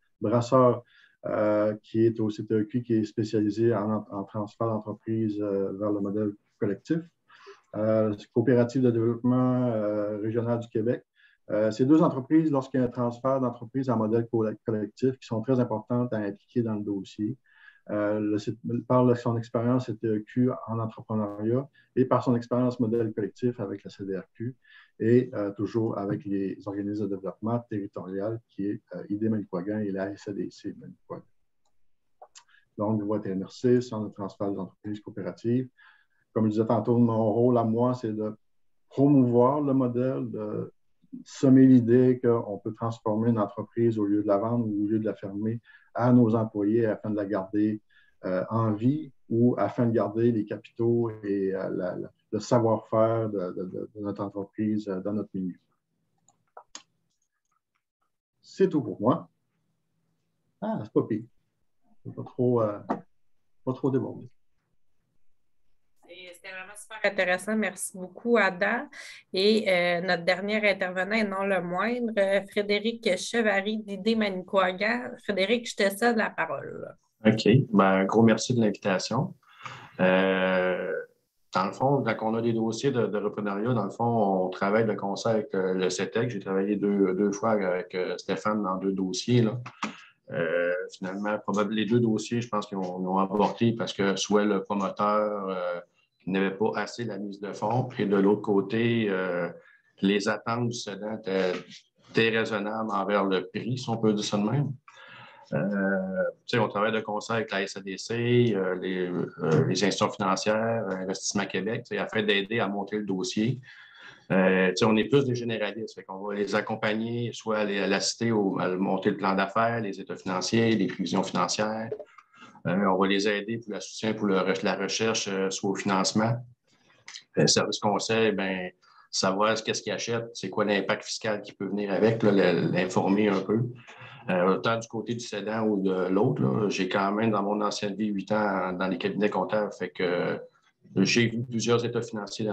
D: qui est au CTEQ, qui est spécialisé en transfert d'entreprises vers le modèle collectif. Coopérative de développement régional du Québec. Ces 2 entreprises, lorsqu'il y a un transfert d'entreprise en modèle collectif, qui sont très importantes à impliquer dans le dossier. Par son expérience CTEQ en entrepreneuriat et par son expérience modèle collectif avec la CDRQ et toujours avec les organismes de développement territorial qui est ID Manicouagan et la SADC Manicouagan. Donc, votre MRC, Centre de transfert des entreprises coopératives. Comme je disais tantôt, mon rôle à moi, c'est de promouvoir le modèle, de semer l'idée qu'on peut transformer une entreprise au lieu de la vendre ou au lieu de la fermer à nos employés afin de la garder en vie ou afin de garder les capitaux et le savoir-faire de notre entreprise dans notre milieu. C'est tout pour moi. Ah, c'est pas pire. Pas trop débordé.
A: C'était vraiment super intéressant. Merci beaucoup, Ada. Et notre dernier intervenant, et non le moindre, Frédéric Chevary d'Idées Manicouagan. Frédéric, je te cède la parole.
E: OK. Ben, un gros merci de l'invitation. Dans le fond, quand on a des dossiers de reprenariat, dans le fond, on travaille de concert avec le CETEC. J'ai travaillé deux fois avec Stéphane dans 2 dossiers, là. Finalement, les 2 dossiers, je pense qu'ils ont avorté parce que soit le promoteur n'avait pas assez la mise de fonds, et de l'autre côté, les attentes du cédant étaient déraisonnables envers le prix, si on peut dire ça de même. On travaille de concert avec la SADC, les institutions financières, Investissement Québec, afin d'aider à monter le dossier. On est plus des généralistes, fait qu'on va les accompagner, soit à l'assister à monter le plan d'affaires, les états financiers, les prévisions financières. On va les aider pour le soutien, pour la recherche, soit au financement. Service conseil, bien, savoir qu'est-ce qu'ils achètent, c'est quoi l'impact fiscal qui peut venir avec, l'informer un peu. Autant du côté du cédant ou de l'autre, j'ai quand même, dans mon ancienne vie, 8 ans dans les cabinets comptables, fait que j'ai vu plusieurs états financiers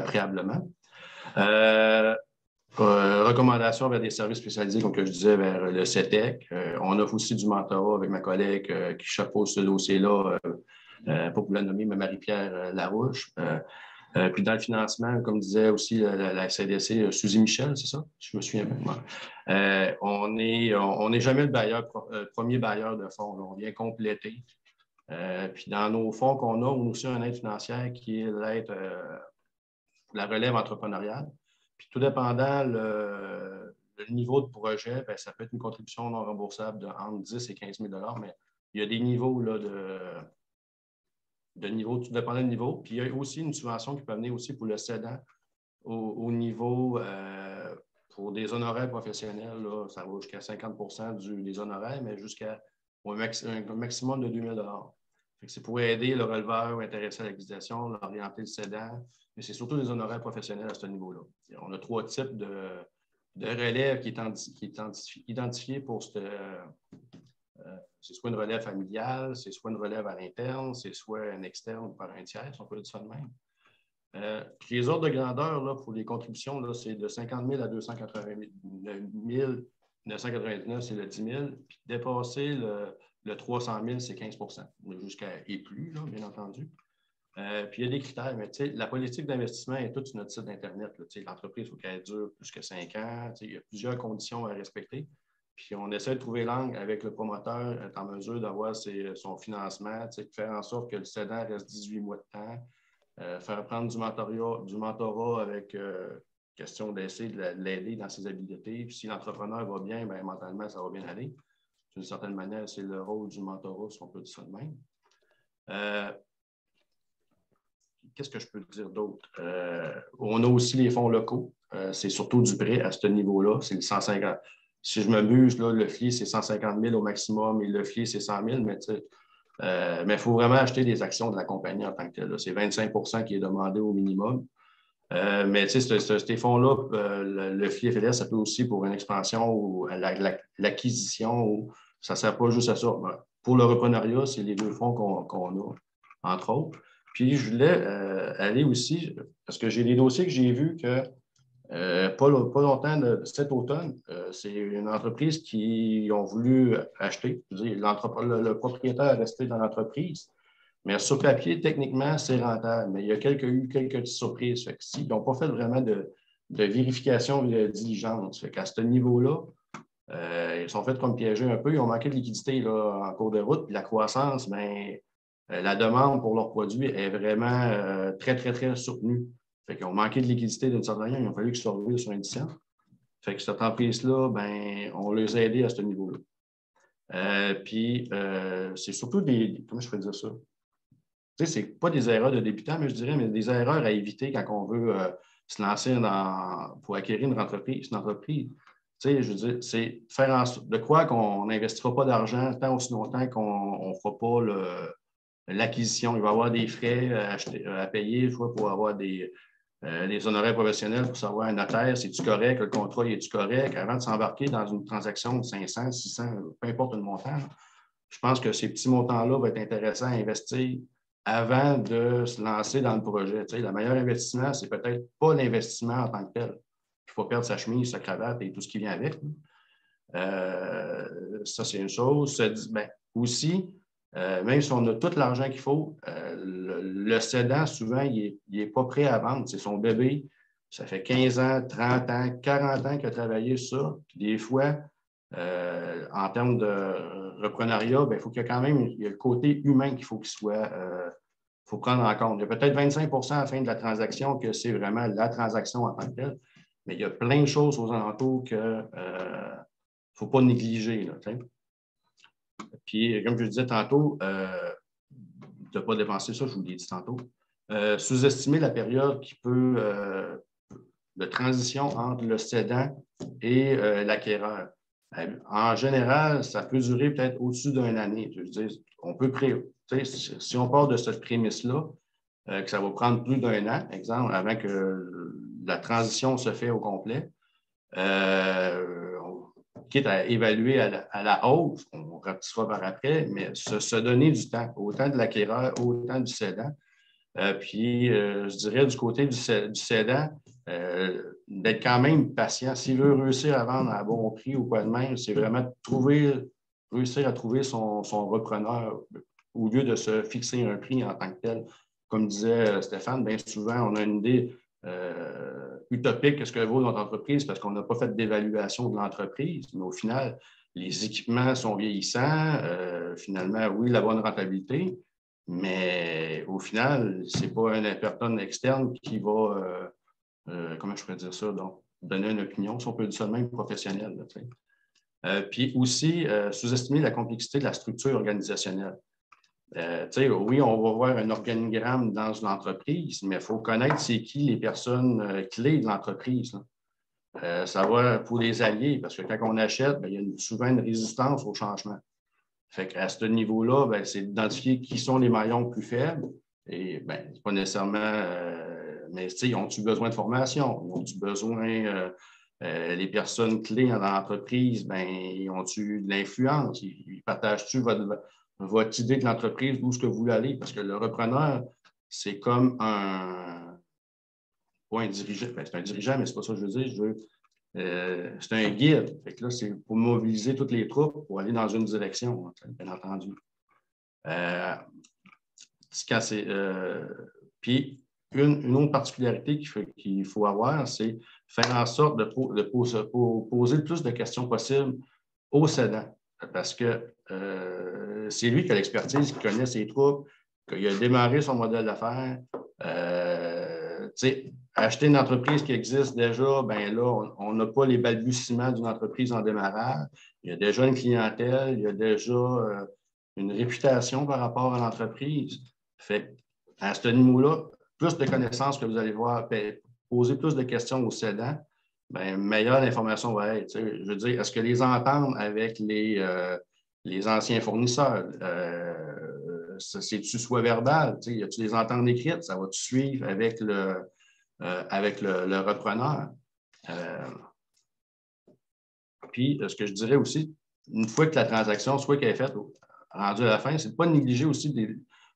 E: préalablement. Recommandations vers des services spécialisés, comme que je disais, vers le CETEC. On offre aussi du mentorat avec ma collègue qui chapeaute ce dossier-là, pas pour la nommer, mais Marie-Pierre Larouche. Puis dans le financement, comme disait aussi la SADC, Suzy Michel, c'est ça? Je me souviens même. On n'est jamais le premier bailleur de fonds. Là. On vient compléter. Puis dans nos fonds qu'on a, on a aussi une aide financière qui est l'aide, la relève entrepreneuriale. Puis tout dépendant le niveau de projet, bien, ça peut être une contribution non remboursable de entre 10 et 15 000 $, mais il y a des niveaux là, de niveau, tout dépendant du niveau. Puis il y a aussi une subvention qui peut venir aussi pour le cédant au niveau pour des honoraires professionnels. Là, ça va jusqu'à 50 des honoraires, mais jusqu'à un maximum de 2 000 $. C'est pour aider le releveur intéressé à l'acquisition, l'orienter le cédant, mais c'est surtout des honoraires professionnels à ce niveau-là. On a 3 types de relève qui est identifié pour c'est soit une relève familiale, c'est soit une relève à l'interne, c'est soit un externe ou par un tiers, si on peut dire ça de même. Puis les ordres de grandeur là, pour les contributions, là, c'est de 50 000 à 280 999, c'est le 10 000. Puis dépasser le 300 000, c'est 15 jusqu'à et plus, là, bien entendu. Puis il y a des critères, mais la politique d'investissement est toute sur notre site Internet. L'entreprise, il faut qu'elle dure plus que 5 ans. Il y a plusieurs conditions à respecter. Puis on essaie de trouver l'angle avec le promoteur, être en mesure d'avoir son financement, faire en sorte que le cédant reste 18 mois de temps, faire prendre du mentorat avec question d'essayer de l'aider dans ses habiletés. Puis si l'entrepreneur va bien, bien, mentalement, ça va bien aller. D'une certaine manière, c'est le rôle du mentorat, si on peut dire ça de même. Qu'est-ce que je peux dire d'autre? On a aussi les fonds locaux. C'est surtout du prêt à ce niveau-là. C'est le 150. Si je m'abuse, le FLI, c'est 150 000 au maximum et le FLI, c'est 100 000, mais il faut vraiment acheter des actions de la compagnie en tant que tel. C'est 25 qui est demandé au minimum. Mais ces fonds-là, le FLI FLS, ça peut aussi pour une expansion ou l'acquisition, ou ça ne sert pas juste à ça. Pour le reprenariat, c'est les 2 fonds qu'on a, entre autres. Puis je voulais aller aussi, parce que j'ai des dossiers que j'ai vus que pas longtemps, cet automne, c'est une entreprise qui ont voulu acheter. Je veux dire, le propriétaire est resté dans l'entreprise, mais sur papier, techniquement, c'est rentable. Mais il y a eu quelques petites surprises. Fait que ils n'ont pas fait vraiment de vérification de diligence. Fait qu'à ce niveau-là, ils sont faits comme piégés un peu. Ils ont manqué de liquidité là, en cours de route. Puis la croissance, bien, la demande pour leurs produits est vraiment très, très, très soutenue. Fait qu'ils ont manqué de liquidité d'une certaine manière. Il a fallu qu'ils soient revus sur un licence. Fait que cette entreprise-là, ben, on les a aidés à ce niveau-là. Puis, c'est surtout des... Comment je peux dire ça? Tu sais, c'est pas des erreurs de débutants, mais je dirais, mais des erreurs à éviter quand on veut se lancer pour acquérir une entreprise. Tu sais, je veux dire, c'est faire en sorte de quoi qu'on n'investira pas d'argent tant aussi longtemps qu'on ne fera pas l'acquisition. Il va y avoir des frais à payer, soit pour avoir des honoraires professionnels pour savoir un notaire, c'est-tu correct, le contrat, est-tu correct, avant de s'embarquer dans une transaction de 500, 600, peu importe le montant. Je pense que ces petits montants-là vont être intéressants à investir avant de se lancer dans le projet. Tu sais, le meilleur investissement, c'est peut-être pas l'investissement en tant que tel. Il faut perdre sa chemise, sa cravate et tout ce qui vient avec. Ça, c'est une chose. Ben, aussi, même si on a tout l'argent qu'il faut, le cédant, souvent, il n'est pas prêt à vendre. C'est son bébé. Ça fait 15 ans, 30 ans, 40 ans qu'il a travaillé sur ça. Puis des fois, en termes de reprenariat, ben, il faut qu'il y ait quand même le côté humain qu'il faut qu'il soit. Faut prendre en compte. Il y a peut-être 25 à la fin de la transaction que c'est vraiment la transaction en tant que telle, mais il y a plein de choses aux alentours qu'il ne faut pas négliger. Là, puis, comme je le disais tantôt, de ne pas dépenser ça, je vous l'ai dit tantôt. Sous-estimer la période qui peut de transition entre le cédant et l'acquéreur. En général, ça peut durer peut-être au-dessus d'une année. Je veux dire, on peut si on part de cette prémisse-là, que ça va prendre plus d'un an, exemple, avant que la transition se fait au complet, quitte à évaluer à la hausse, on ratissera par après, mais se donner du temps, autant de l'acquéreur, autant du cédant. Puis, je dirais du côté du cédant, d'être quand même patient. S'il veut réussir à vendre à bon prix ou quoi de même, c'est vraiment réussir à trouver son repreneur au lieu de se fixer un prix en tant que tel. Comme disait Stéphane, bien souvent, on a une idée utopique de ce que vaut notre entreprise parce qu'on n'a pas fait d'évaluation de l'entreprise, mais au final, les équipements sont vieillissants. Finalement, oui, la bonne rentabilité, mais au final, ce n'est pas une personne externe qui va, comment je pourrais dire ça, donc, donner une opinion, si on peut dire ça de même, professionnelle. Puis aussi, sous-estimer la complexité de la structure organisationnelle. Oui, on va voir un organigramme dans une entreprise, mais il faut connaître c'est qui les personnes clés de l'entreprise. Ça va pour les alliés, parce que quand on achète, bien, il y a souvent une résistance au changement. Fait qu'à ce niveau-là, bien, c'est d'identifier qui sont les maillons plus faibles. Et bien, c'est pas nécessairement, mais ont-ils besoin de formation? Ont-ils besoin, les personnes clés dans l'entreprise, bien, ont-ils de l'influence? Ils partagent-tu votre idée de l'entreprise, d'où est-ce que vous voulez aller? Parce que le repreneur, c'est comme pas un dirigeant, bien, c'est un dirigeant, mais c'est pas ça que je veux dire. C'est un guide. Fait que là, c'est pour mobiliser toutes les troupes pour aller dans une direction, bien entendu. Puis, une autre particularité qu'il faut avoir, c'est faire en sorte de poser le plus de questions possibles au cédant. Parce que c'est lui qui a l'expertise, qui connaît ses troupes, qu'il a démarré son modèle d'affaires. Acheter une entreprise qui existe déjà, bien là, on n'a pas les balbutiements d'une entreprise en démarrage. Il y a déjà une clientèle, il y a déjà une réputation par rapport à l'entreprise. Fait à ce niveau-là, plus de connaissances que vous allez voir, poser plus de questions aux cédants, bien, meilleure l'information va être. Je veux dire, est-ce que les entendre avec les anciens fournisseurs? C'est-tu soit verbal? Y a-tu des ententes écrites? Ça va-tu suivre avec le repreneur? Puis, ce que je dirais aussi, une fois que la transaction, soit qu'elle est faite, rendue à la fin, c'est de ne pas négliger aussi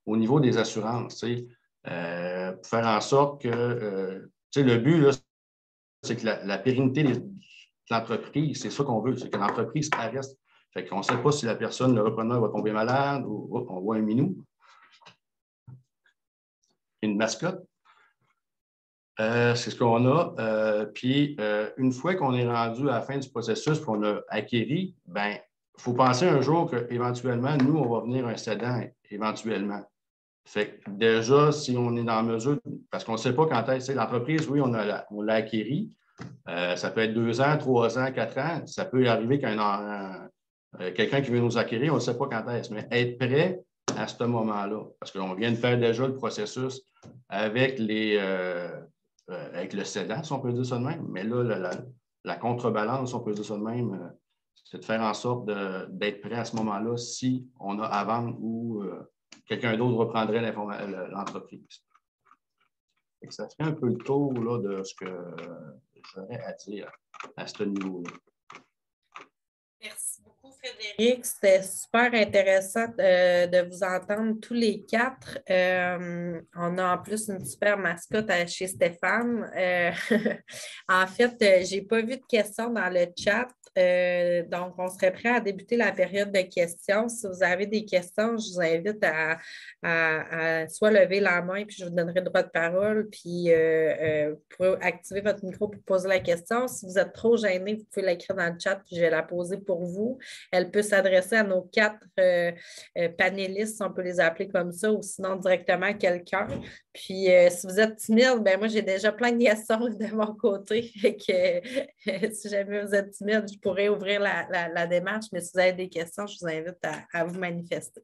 E: au niveau des assurances. Pour faire en sorte que, le but, là, c'est que la pérennité de l'entreprise, c'est ça qu'on veut, c'est que l'entreprise reste. Fait qu'on ne sait pas si la personne, le repreneur, va tomber malade ou on voit un minou. Une mascotte. C'est ce qu'on a. Puis, une fois qu'on est rendu à la fin du processus qu'on a acquéri, bien, il faut penser un jour qu'éventuellement, nous, on va venir un cédant éventuellement. Fait que déjà, si on est dans la mesure, parce qu'on ne sait pas quand est-ce l'entreprise, oui, on l'a acquéri. Ça peut être 2 ans, 3 ans, 4 ans. Ça peut arriver qu'un quelqu'un qui veut nous acquérir, on ne sait pas quand est-ce. Mais être prêt à ce moment-là, parce qu'on vient de faire déjà le processus avec avec le cédant, si on peut dire ça de même. Mais là, la contrebalance, si on peut dire ça de même, c'est de faire en sorte d'être prêt à ce moment-là si on a à vendre ou quelqu'un d'autre reprendrait l'entreprise. Ça fait un peu le tour là, de ce que j'aurais à dire à ce niveau-là.
A: Merci beaucoup. Frédéric, c'était super intéressant de vous entendre tous les quatre. On a en plus une super mascotte chez Stéphane. En fait, je n'ai pas vu de questions dans le chat. Donc, on serait prêt à débuter la période de questions. Si vous avez des questions, je vous invite à soit lever la main, puis je vous donnerai le droit de parole, puis vous pouvez activer votre micro pour poser la question. Si vous êtes trop gêné, vous pouvez l'écrire dans le chat, puis je vais la poser pour vous. Elle peut s'adresser à nos quatre panélistes, on peut les appeler comme ça, ou sinon directement à quelqu'un. Puis, si vous êtes timide, ben moi, j'ai déjà plein de questions de mon côté. Fait que, si jamais vous êtes timide, je pourrais ouvrir la démarche, mais si vous avez des questions, je vous invite à vous manifester.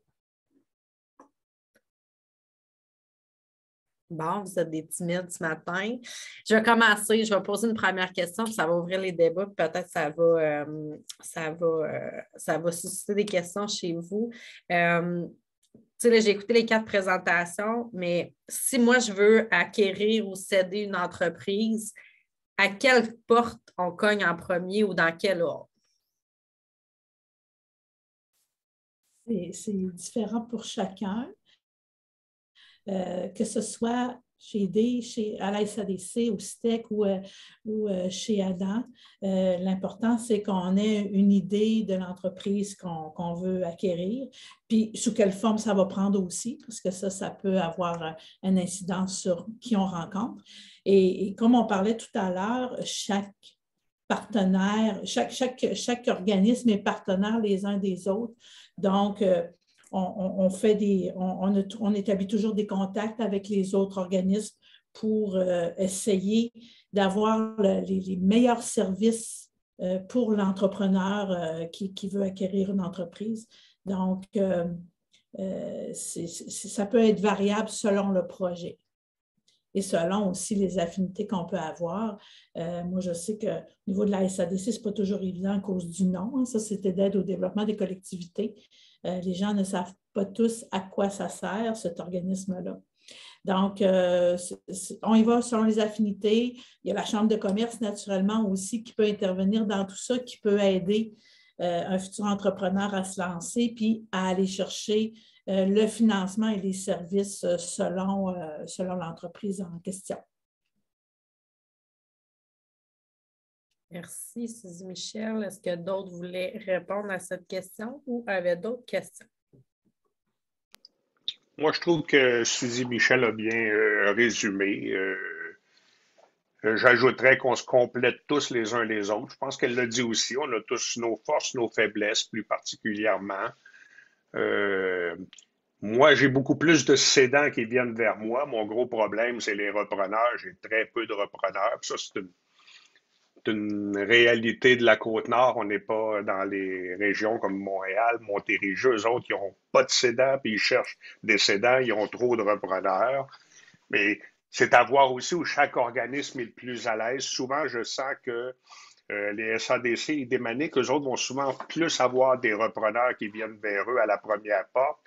A: Bon, vous êtes des timides ce matin. Je vais commencer, je vais poser une première question, puis ça va ouvrir les débats, puis peut-être ça va susciter des questions chez vous. Tu sais, là, j'ai écouté les 4 présentations, mais si moi, je veux acquérir ou céder une entreprise, à quelle porte on cogne en premier ou dans quel ordre?
B: C'est différent pour chacun. Que ce soit chez D, à la SADC, au STEC ou chez Adam, l'important, c'est qu'on ait une idée de l'entreprise qu'on veut acquérir, puis sous quelle forme ça va prendre aussi, parce que ça peut avoir une incidence sur qui on rencontre. Et comme on parlait tout à l'heure, chaque partenaire, chaque organisme est partenaire les uns des autres. Donc, on établit toujours des contacts avec les autres organismes pour essayer d'avoir les meilleurs services pour l'entrepreneur qui veut acquérir une entreprise. Donc, ça peut être variable selon le projet et selon aussi les affinités qu'on peut avoir. Moi, je sais qu'au niveau de la SADC, ce n'est pas toujours évident à cause du nom. Hein. Ça, c'était d'aide au développement des collectivités. Les gens ne savent pas tous à quoi ça sert, cet organisme-là. Donc, on y va selon les affinités. Il y a la Chambre de commerce, naturellement, aussi, qui peut intervenir dans tout ça, qui peut aider un futur entrepreneur à se lancer, puis à aller chercher le financement et les services selon l'entreprise en question.
A: Merci, Suzy Michel. Est-ce que d'autres voulaient répondre à cette question ou avaient d'autres questions?
C: Moi, je trouve que Suzy Michel a bien résumé. J'ajouterais qu'on se complète tous les uns les autres. Je pense qu'elle l'a dit aussi. On a tous nos forces, nos faiblesses, plus particulièrement. Moi, j'ai beaucoup plus de cédants qui viennent vers moi. Mon gros problème, c'est les repreneurs. J'ai très peu de repreneurs. Ça, c'est une réalité de la Côte-Nord. On n'est pas dans les régions comme Montréal, Montérégie. Eux autres, ils n'ont pas de cédants, puis ils cherchent des cédants. Ils ont trop de repreneurs. Mais c'est à voir aussi où chaque organisme est le plus à l'aise. Souvent, je sens que les SADC et Démanic, eux autres vont souvent plus avoir des repreneurs qui viennent vers eux à la première porte.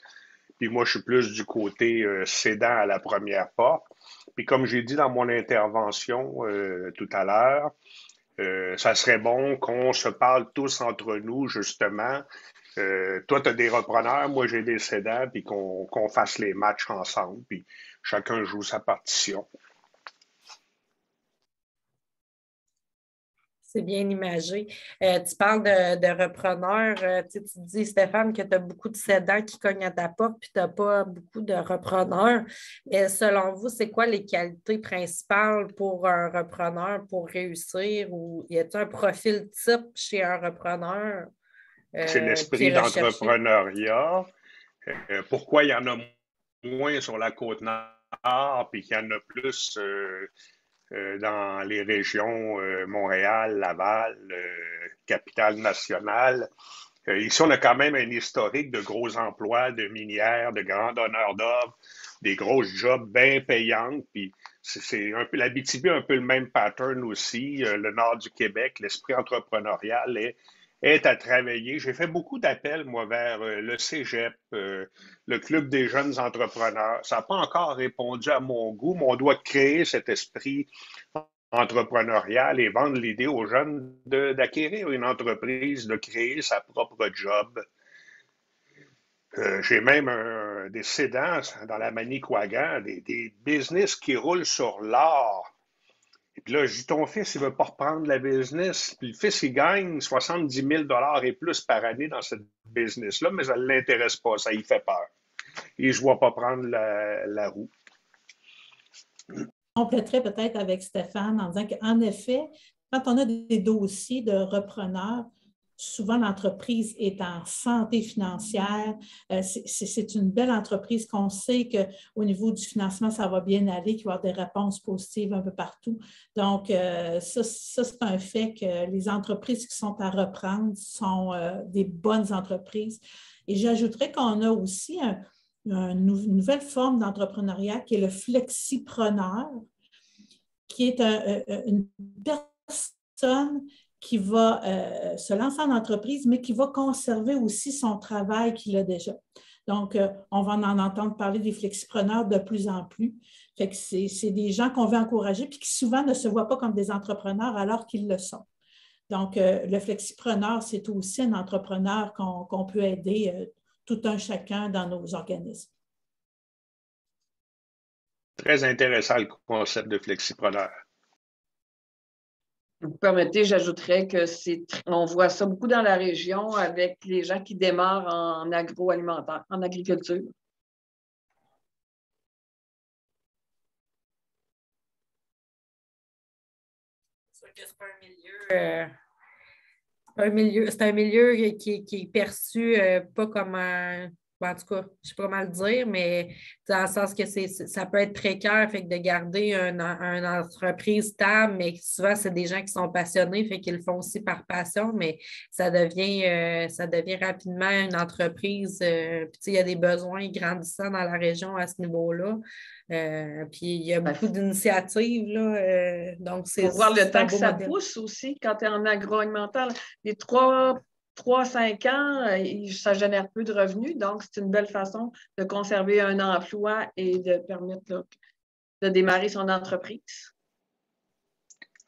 C: Puis moi, je suis plus du côté cédant à la première porte. Puis comme j'ai dit dans mon intervention tout à l'heure, ça serait bon qu'on se parle tous entre nous, justement. Toi, tu as des repreneurs, moi j'ai des cédants, puis qu'on fasse les matchs ensemble, puis chacun joue sa partition.
A: C'est bien imagé. Tu parles de repreneurs. Tu dis, Stéphane, que tu as beaucoup de cédants qui cognent à ta porte, puis tu n'as pas beaucoup de repreneurs. Mais selon vous, c'est quoi les qualités principales pour un repreneur pour réussir? Ou y a-t-il un profil type chez un repreneur?
C: C'est l'esprit d'entrepreneuriat. Pourquoi il y en a moins sur la Côte-Nord, puis qu'il y en a plus dans les régions Montréal, Laval, Capitale-Nationale. Ici, on a quand même un historique de gros emplois, de minières, de grands donneurs d'ordre, des grosses jobs bien payantes. Puis c'est un peu l'Abitibi, un peu le même pattern aussi. Le nord du Québec, l'esprit entrepreneurial est à travailler. J'ai fait beaucoup d'appels, moi, vers le Cégep, le Club des jeunes entrepreneurs. Ça n'a pas encore répondu à mon goût, mais on doit créer cet esprit entrepreneuriale et vendre l'idée aux jeunes d'acquérir une entreprise, de créer sa propre job. J'ai même des sédans dans la Manicouagan, des business qui roulent sur l'or. Et puis là, je dis, ton fils, il ne veut pas reprendre la business. Puis le fils, il gagne 70 000 et plus par année dans cette business-là, mais ça ne l'intéresse pas, ça y fait peur. Et je ne vois pas prendre la roue.
B: Je compléterais peut-être avec Stéphane en disant qu'en effet, quand on a des dossiers de repreneurs, souvent l'entreprise est en santé financière. C'est une belle entreprise qu'on sait qu'au niveau du financement, ça va bien aller, qu'il va y avoir des réponses positives un peu partout. Donc, ça c'est un fait que les entreprises qui sont à reprendre sont des bonnes entreprises. Et j'ajouterais qu'on a aussi une nouvelle forme d'entrepreneuriat qui est le flexipreneur, qui est une personne qui va se lancer en entreprise, mais qui va conserver aussi son travail qu'il a déjà. Donc, on va en entendre parler des flexipreneurs de plus en plus. Fait que c'est des gens qu'on veut encourager puis qui souvent ne se voient pas comme des entrepreneurs alors qu'ils le sont. Donc, le flexipreneur, c'est aussi un entrepreneur qu'on peut aider tout un chacun dans nos organismes.
C: Très intéressant le concept de flexipreneur.
F: Vous permettez, j'ajouterais que on voit ça beaucoup dans la région avec les gens qui démarrent en agroalimentaire, en agriculture.
A: C'est sûr que c'est un milieu qui est perçu pas comme un. En tout cas, je ne sais pas comment le dire, mais dans le sens que ça peut être précaire, fait que de garder une entreprise stable, mais souvent, c'est des gens qui sont passionnés, fait qu'ils le font aussi par passion, mais ça devient rapidement une entreprise. Puis, il y a des besoins grandissants dans la région à ce niveau-là. Puis, il y a beaucoup d'initiatives, là. Donc,
F: il faut voir le temps que ça pousse aussi quand tu es en agroalimentaire. Les 3-5 ans, ça génère peu de revenus, donc c'est une belle façon de conserver un emploi et de permettre de démarrer son entreprise.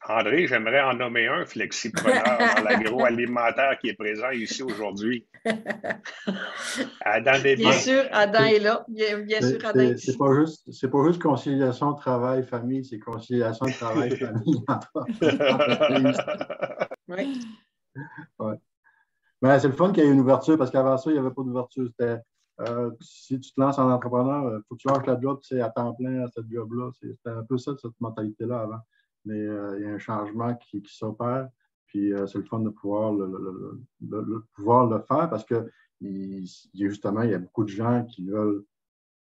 C: André, j'aimerais en nommer un flexipreneur dans l'agroalimentaire qui est présent ici aujourd'hui. Adam Desbiens.
F: Bien sûr, Adam est là. Bien sûr, Adam est ici.
D: C'est pas juste conciliation travail-famille, c'est conciliation travail-famille.
F: Oui.
D: Ouais. Mais c'est le fun qu'il y ait une ouverture parce qu'avant ça, il n'y avait pas d'ouverture. C'était si tu te lances en entrepreneur, il faut que tu lâches la job, c'est à temps plein à cette job-là. C'était un peu ça, cette mentalité-là avant. Mais il y a un changement qui s'opère. Puis c'est le fun de pouvoir pouvoir le faire parce que justement, il y a beaucoup de gens qui veulent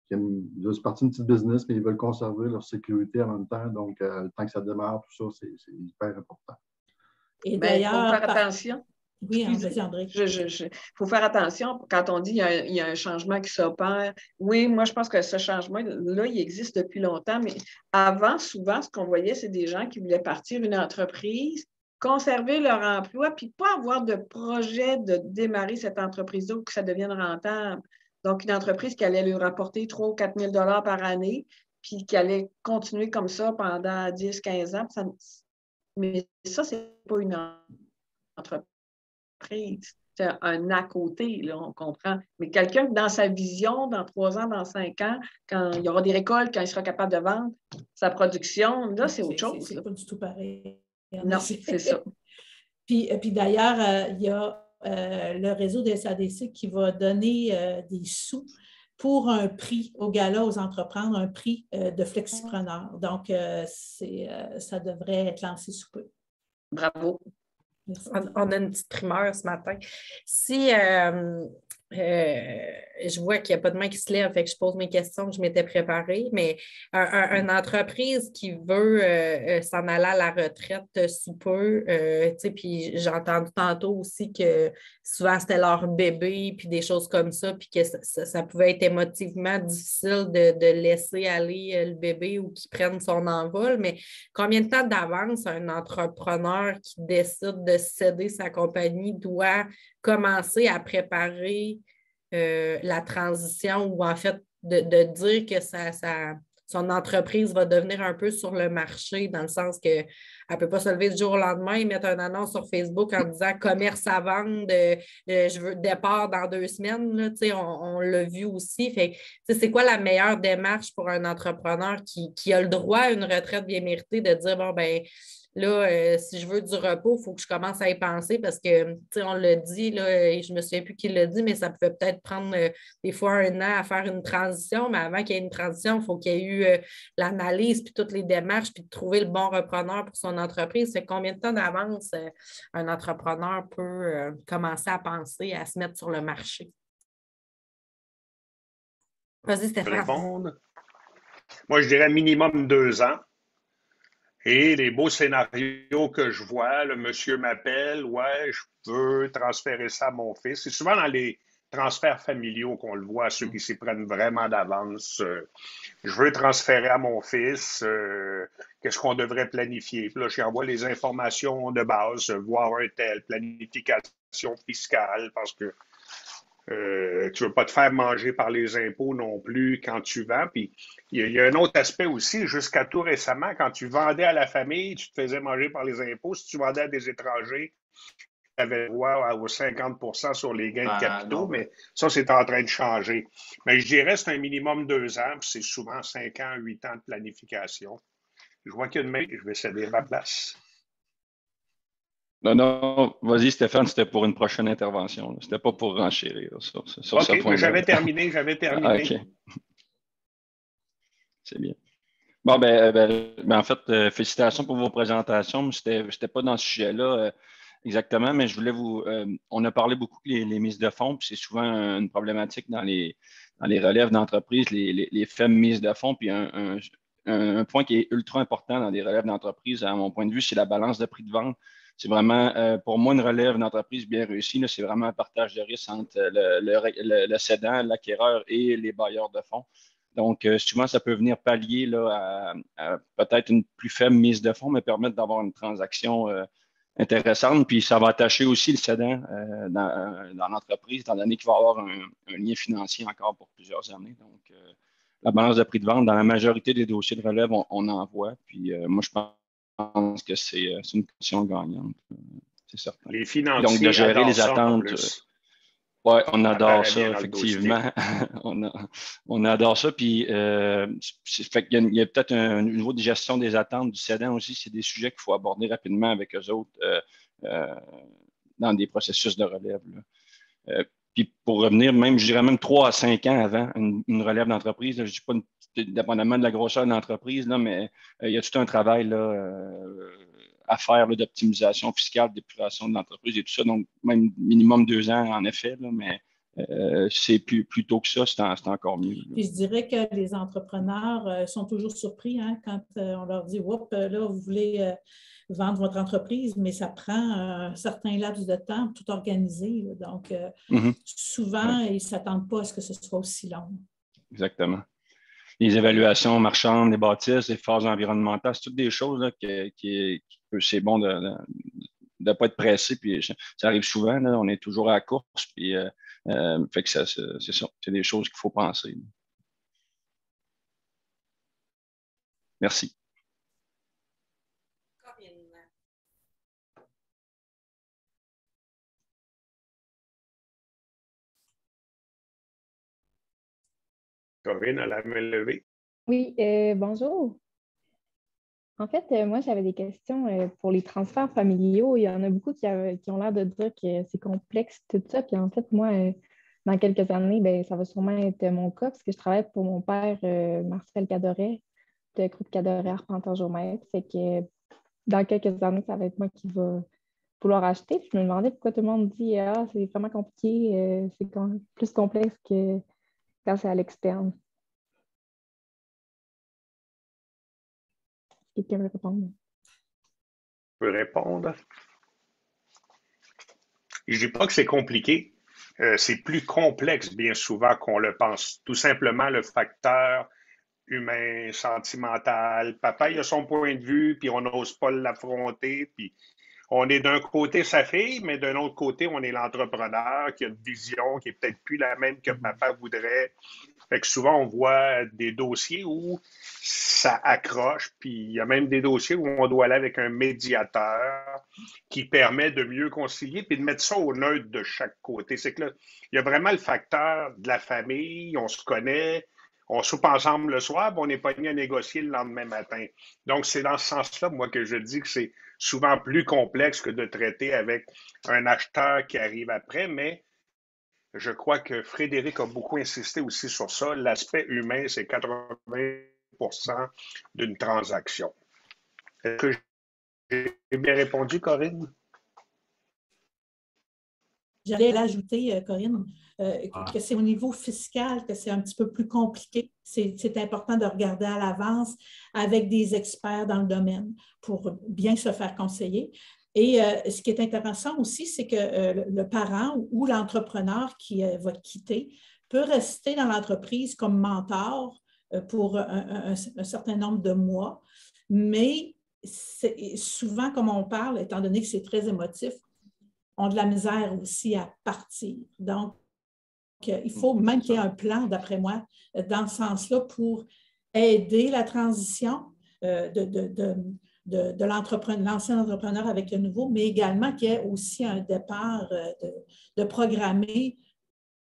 D: se partir d'une petite business, mais ils veulent conserver leur sécurité en même temps. Donc, le temps que ça démarre, tout ça, c'est hyper important.
B: Et d'ailleurs,
F: il faut faire attention.
B: Oui, vas-y, André.
F: Il faut faire attention quand on dit qu'il y a un changement qui s'opère. Oui, moi, je pense que ce changement-là, il existe depuis longtemps, mais avant, souvent, ce qu'on voyait, c'est des gens qui voulaient partir une entreprise, conserver leur emploi, puis pas avoir de projet de démarrer cette entreprise-là ou que ça devienne rentable. Donc, une entreprise qui allait lui rapporter 3 000 ou 4 000 par année, puis qui allait continuer comme ça pendant 10-15 ans. Mais ça, c'est pas une entreprise. C'est un à côté, là, on comprend. Mais quelqu'un dans sa vision, dans 3 ans, dans 5 ans, quand il y aura des récoltes, quand il sera capable de vendre sa production, là, c'est autre chose.
B: C'est pas du tout pareil.
F: Non, c'est ça.
B: Puis d'ailleurs, il y a le réseau des SADC qui va donner des sous pour un prix au gala aux entrepreneurs, un prix de flexipreneur. Donc, ça devrait être lancé sous peu.
F: Bravo.
A: On a une petite primeur ce matin. Si je vois qu'il n'y a pas de main qui se lève, fait que je pose mes questions que je m'étais préparée, mais une entreprise qui veut s'en aller à la retraite sous peu, puis j'ai entendu tantôt aussi que souvent c'était leur bébé, puis des choses comme ça, puis que ça pouvait être émotivement difficile de laisser aller le bébé ou qu'il prenne son envol, mais combien de temps d'avance un entrepreneur qui décide de céder sa compagnie doit commencer à préparer la transition ou en fait de dire que son entreprise va devenir un peu sur le marché, dans le sens qu'elle ne peut pas se lever du jour au lendemain et mettre une annonce sur Facebook en disant commerce à vendre, je veux départ dans 2 semaines. Là, on l'a vu aussi. Fait, c'est quoi la meilleure démarche pour un entrepreneur qui a le droit à une retraite bien méritée de dire bon, ben là, si je veux du repos, il faut que je commence à y penser parce que, on l'a dit, là, et je ne me souviens plus qui l'a dit, mais ça pouvait peut-être prendre des fois 1 an à faire une transition, mais avant qu'il y ait une transition, il faut qu'il y ait eu l'analyse, puis toutes les démarches, puis de trouver le bon repreneur pour son entreprise. C'est combien de temps d'avance un entrepreneur peut commencer à penser à se mettre sur le marché? Vas-y, Stéphane.
C: Répondre. Moi, je dirais minimum 2 ans. Et les beaux scénarios que je vois, le monsieur m'appelle, ouais, je veux transférer ça à mon fils. C'est souvent dans les transferts familiaux qu'on le voit, ceux qui s'y prennent vraiment d'avance. Je veux transférer à mon fils, qu'est-ce qu'on devrait planifier? Puis là, je lui envoie les informations de base, voir un tel, planification fiscale, parce que tu ne veux pas te faire manger par les impôts non plus quand tu vends. Puis il y a un autre aspect aussi, jusqu'à tout récemment, quand tu vendais à la famille, tu te faisais manger par les impôts. Si tu vendais à des étrangers, tu avais droit aux 50% sur les gains de capitaux, mais ça, c'est en train de changer. Mais je dirais que c'est un minimum 2 ans, puis c'est souvent 5 ans, 8 ans de planification. Je vois qu'il y a une main, je vais céder ma place.
E: Non, vas-y Stéphane, c'était pour une prochaine intervention. C'était pas pour renchérir sur ce point-là.
C: J'avais terminé.
E: Ah, OK. C'est bien. Bon, en fait, félicitations pour vos présentations. Je n'étais pas dans ce sujet-là exactement, mais je voulais on a parlé beaucoup des mises de fonds, puis c'est souvent une problématique dans les relèves d'entreprise, les faibles mises de fonds. Puis un point qui est ultra important dans les relèves d'entreprise, à mon point de vue, c'est la balance de prix de vente. C'est vraiment, pour moi, une relève d'entreprise bien réussie. C'est vraiment un partage de risque entre le cédant, l'acquéreur et les bailleurs de fonds. Donc, souvent, ça peut venir pallier là, à peut-être une plus faible mise de fonds, mais permettre d'avoir une transaction intéressante. Puis, ça va attacher aussi le cédant dans l'entreprise, étant donné qu'il va avoir un lien financier encore pour plusieurs années. Donc, la balance de prix de vente, dans la majorité des dossiers de relève, on en voit. Puis, moi, je pense que c'est une question gagnante. C'est certain.
C: Les financiers
E: donc, de gérer les attentes. Oui, on adore ça, effectivement. on adore ça. Puis, fait qu'il y a peut-être un niveau de gestion des attentes du cédant aussi. C'est des sujets qu'il faut aborder rapidement avec eux autres dans des processus de relève. Puis, pour revenir, je dirais même 3 à 5 ans avant une relève d'entreprise. Je ne dis pas dépendamment de la grosseur de l'entreprise, mais il y a tout un travail là, à faire d'optimisation fiscale, d'épuration de l'entreprise et tout ça. Donc, même minimum 2 ans, en effet, là, mais c'est plus tôt que ça, c'est encore mieux.
B: Puis je dirais que les entrepreneurs sont toujours surpris quand on leur dit « Oups, là, vous voulez vendre votre entreprise, mais ça prend un certain laps de temps pour tout organiser. » Donc, souvent, ils ne s'attendent pas à ce que ce soit aussi long.
E: Exactement. Les évaluations marchandes, les bâtisses, les phases environnementales, c'est toutes des choses là, c'est bon de ne pas être pressé. Puis ça arrive souvent, là, on est toujours à la course. Puis, fait que c'est ça. C'est des choses qu'il faut penser. Merci.
C: Corinne a la main levée.
G: Oui, bonjour. En fait, moi, j'avais des questions pour les transferts familiaux. Il y en a beaucoup qui ont l'air de dire que c'est complexe, tout ça. Puis en fait, moi, dans quelques années, ça va sûrement être mon cas parce que je travaille pour mon père, Marcel Cadoret, de groupe Cadoret Arpenteur Géomètre. Fait que dans quelques années, ça va être moi qui va vouloir acheter. Puis je me demandais pourquoi tout le monde dit « Ah, c'est vraiment compliqué, c'est plus complexe que quand c'est à l'externe. » Quelqu'un veut répondre?
C: Je peux répondre. Je ne dis pas que c'est compliqué. C'est plus complexe bien souvent qu'on le pense. Tout simplement le facteur humain, sentimental. Papa, il a son point de vue, puis on n'ose pas l'affronter, puis on est d'un côté sa fille, mais d'un autre côté, on est l'entrepreneur qui a une vision qui est peut-être plus la même que papa voudrait. Fait que souvent, on voit des dossiers où ça accroche, puis il y a même des dossiers où on doit aller avec un médiateur qui permet de mieux concilier, puis de mettre ça au neutre de chaque côté. C'est que là, il y a vraiment le facteur de la famille, on se connaît, on soupe ensemble le soir, puis on est pogné à négocier le lendemain matin. Donc, c'est dans ce sens-là, moi, que je dis que c'est souvent plus complexe que de traiter avec un acheteur qui arrive après, mais je crois que Frédéric a beaucoup insisté aussi sur ça. L'aspect humain, c'est 80% d'une transaction. Est-ce que j'ai bien répondu, Corinne?
B: J'allais l'ajouter, Corinne, que c'est au niveau fiscal que c'est un petit peu plus compliqué. C'est important de regarder à l'avance avec des experts dans le domaine pour bien se faire conseiller. Et ce qui est intéressant aussi, c'est que le parent ou l'entrepreneur qui va quitter peut rester dans l'entreprise comme mentor pour un certain nombre de mois. Mais souvent, comme on parle, étant donné que c'est très émotif, ont de la misère aussi à partir. Donc, il faut même qu'il y ait un plan, d'après moi, dans ce sens-là pour aider la transition de l'ancien entrepreneur avec le nouveau, mais également qu'il y ait aussi un départ de programmer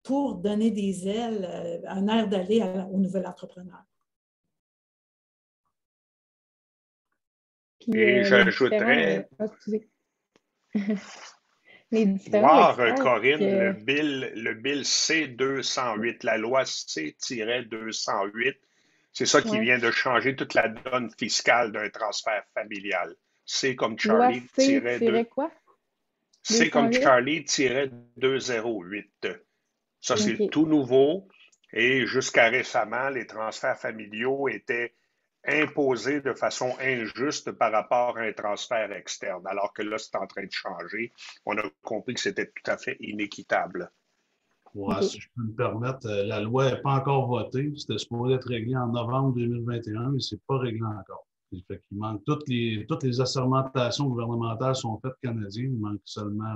B: pour donner des ailes, un air d'aller au nouvel entrepreneur.
G: Puis,
C: et j'ajouterais, voir, Corinne, le bill C-208, la loi C-208, c'est ça qui vient de changer toute la donne fiscale d'un transfert familial. C'est comme Charlie
G: quoi?
C: C'est comme Charlie-208. Ça, c'est tout nouveau. Et jusqu'à récemment, les transferts familiaux étaient imposés de façon injuste par rapport à un transfert externe, alors que là, c'est en train de changer. On a compris que c'était tout à fait inéquitable.
H: Ouais, si je peux me permettre, la loi n'est pas encore votée. C'était supposé être réglé en novembre 2021, mais ce n'est pas réglé encore. Fait qu'il manque toutes les assermentations gouvernementales sont faites canadiennes. Il manque seulement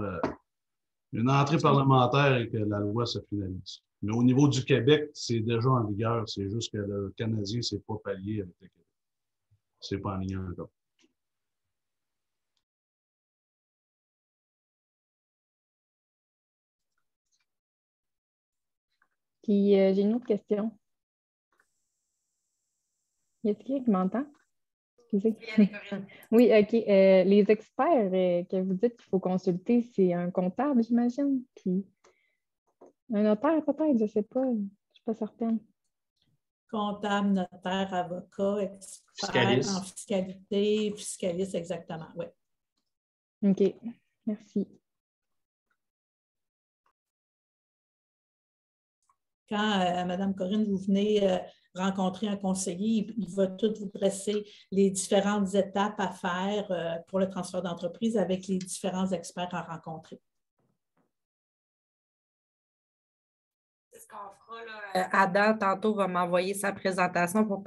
H: une entrée parlementaire et que la loi se finalise. Mais au niveau du Québec, c'est déjà en vigueur. C'est juste que le Canadien, c'est pas pallié avec le Québec. C'est pas en lien encore.
G: Puis, j'ai une autre question. Y a-t-il quelqu'un qui m'entend? Excusez. Oui, OK. Les experts que vous dites qu'il faut consulter, c'est un comptable, j'imagine, puis un notaire peut-être, je ne sais pas. Je ne suis pas certaine.
B: Comptable, notaire, avocat, expert en fiscalité, fiscaliste, exactement, oui.
G: OK. Merci.
B: Quand, Mme Corinne, vous venez rencontrer un conseiller, il va tout vous dresser les différentes étapes à faire pour le transfert d'entreprise avec les différents experts à rencontrer.
A: Ce qu'on fera, là, Adam, tantôt, va m'envoyer sa présentation pour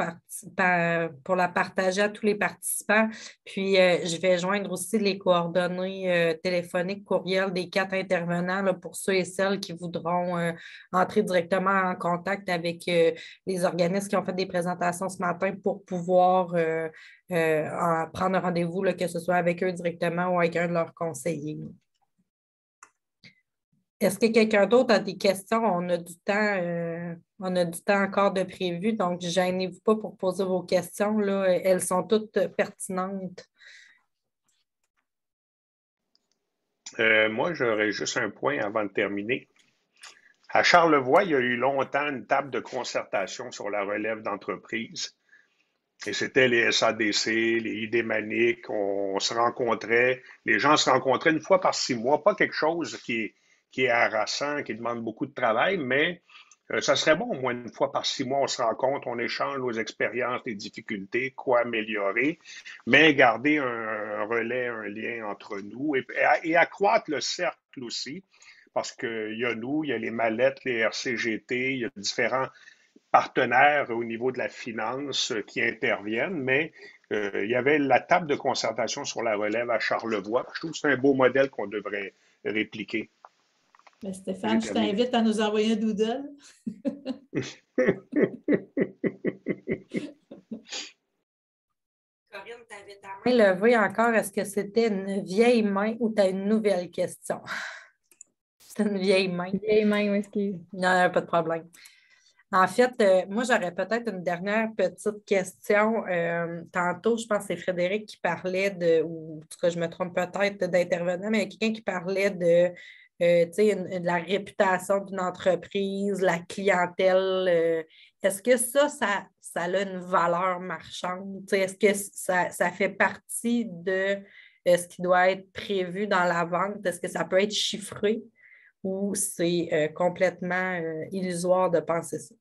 A: la partager à tous les participants. Puis, je vais joindre aussi les coordonnées téléphoniques, courriels des 4 intervenants là, pour ceux et celles qui voudront entrer directement en contact avec les organismes qui ont fait des présentations ce matin pour pouvoir prendre un rendez-vous, là, que ce soit avec eux directement ou avec un de leurs conseillers. Est-ce que quelqu'un d'autre a des questions? On a du temps encore de prévu, donc gênez-vous pas pour poser vos questions. Là. Elles sont toutes pertinentes.
C: Moi, j'aurais juste un point avant de terminer. À Charlevoix, il y a eu longtemps une table de concertation sur la relève d'entreprise. Et c'était les SADC, les IDMANIC, on se rencontrait, les gens se rencontraient une fois par 6 mois, pas quelque chose qui est harassant, qui demande beaucoup de travail, mais ça serait bon, au moins une fois par 6 mois, on se rencontre, on échange nos expériences, les difficultés, quoi améliorer, mais garder un relais, un lien entre nous et accroître le cercle aussi, parce qu'il y a nous, il y a les mallettes, les RCGT, il y a différents partenaires au niveau de la finance qui interviennent, mais Il y avait la table de concertation sur la relève à Charlevoix. Je trouve que c'est un beau modèle qu'on devrait répliquer.
B: Ben, Stéphane, je t'invite à nous envoyer un doodle.
A: Corinne, tu avais ta main levée encore. Est-ce que c'était une vieille main ou tu as une nouvelle question? C'est une vieille main.
G: Vieille main, oui, excuse.
A: Non, pas de problème. En fait, moi, j'aurais peut-être une dernière petite question. Tantôt, je pense que c'est Frédéric qui parlait ou en tout cas, je me trompe peut-être d'intervenant, mais il y a quelqu'un qui parlait de la réputation d'une entreprise, la clientèle. Est-ce que ça a une valeur marchande? Est-ce que ça fait partie de ce qui doit être prévu dans la vente? Est-ce que ça peut être chiffré ou c'est complètement illusoire de penser ça?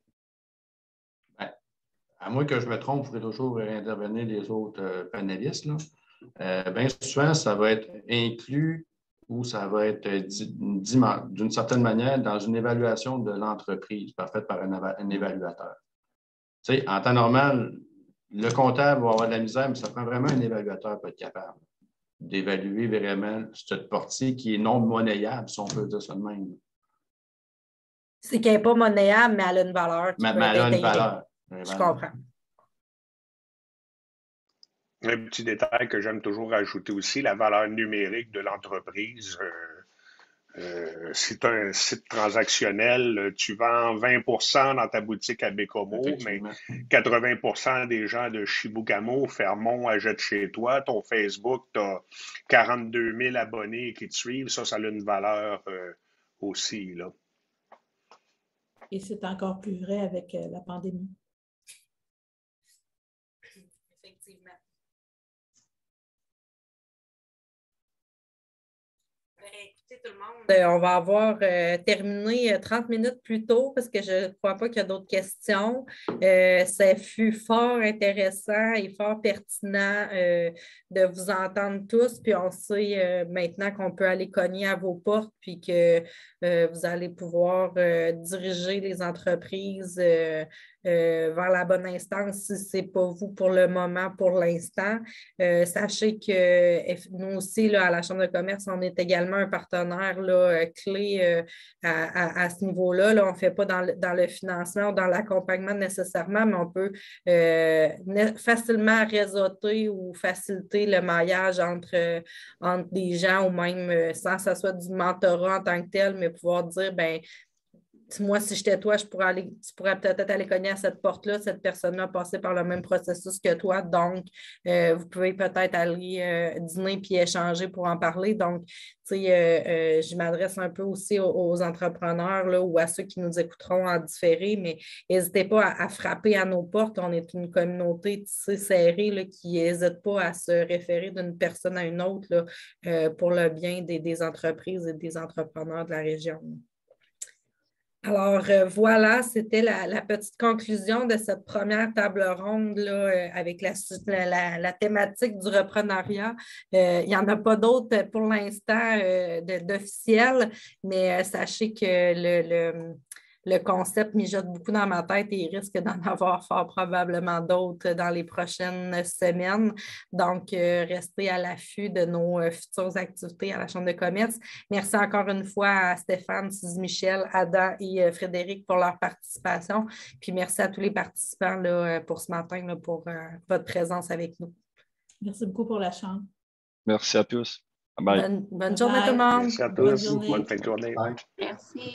E: À moins que je me trompe, je pourrais toujours intervenir les autres panélistes. Bien souvent, ça va être inclus ou ça va être d'une certaine manière dans une évaluation de l'entreprise faite par un évaluateur. Tu sais, en temps normal, le comptable va avoir de la misère, mais ça prend vraiment un évaluateur pour être capable d'évaluer vraiment cette partie qui est non monnayable, si on peut dire ça de même.
A: C'est qu'elle n'est pas monnayable, mais elle a une valeur.
E: Mais elle a une valeur.
A: Je comprends.
C: Un petit détail que j'aime toujours rajouter aussi, la valeur numérique de l'entreprise. C'est un site transactionnel, tu vends 20% dans ta boutique à Bécomo, mais 80% des gens de Chibougamau, Fermont achètent chez toi. Ton Facebook, tu as 42 000 abonnés qui te suivent. Ça a une valeur aussi, là.
B: Et c'est encore plus vrai avec la pandémie.
A: Effectivement. Écoutez tout le monde, on va avoir terminé 30 minutes plus tôt parce que je ne crois pas qu'il y a d'autres questions. Ça fut fort intéressant et fort pertinent de vous entendre tous. Puis on sait maintenant qu'on peut aller cogner à vos portes puis que vous allez pouvoir diriger les entreprises vers la bonne instance si ce n'est pas vous pour le moment, pour l'instant. Sachez que nous aussi, là, à la Chambre de commerce, on est également un partenaire là, clé à ce niveau-là. Là, on ne fait pas dans le financement ou dans l'accompagnement nécessairement, mais on peut facilement réseauter ou faciliter le maillage entre des gens ou même sans que ce soit du mentorat en tant que tel, mais pouvoir dire, ben moi, si j'étais toi, tu pourrais peut-être aller cogner à cette porte-là. Cette personne-là a passé par le même processus que toi. Donc, vous pouvez peut-être aller dîner puis échanger pour en parler. Donc, je m'adresse un peu aussi aux entrepreneurs là, ou à ceux qui nous écouteront en différé, mais n'hésitez pas à frapper à nos portes. On est une communauté tissée serrée là, qui n'hésite pas à se référer d'une personne à une autre là, pour le bien des entreprises et des entrepreneurs de la région. Alors, voilà, c'était la petite conclusion de cette première table ronde là, avec la thématique du reprenariat. Il n'y en a pas d'autres pour l'instant d'officiels, mais sachez que le concept mijote beaucoup dans ma tête et il risque d'en avoir fort probablement d'autres dans les prochaines semaines. Donc, restez à l'affût de nos futures activités à la Chambre de commerce. Merci encore une fois à Stéphane, Suzy Michel, Adam et Frédéric pour leur participation. Puis merci à tous les participants là, pour ce matin, là, pour votre présence avec nous.
B: Merci beaucoup pour la Chambre.
I: Merci à tous. Bye.
A: Bonne journée tout le monde.
C: Merci à tous. Bonne fin de journée.
D: Bye.
F: Merci.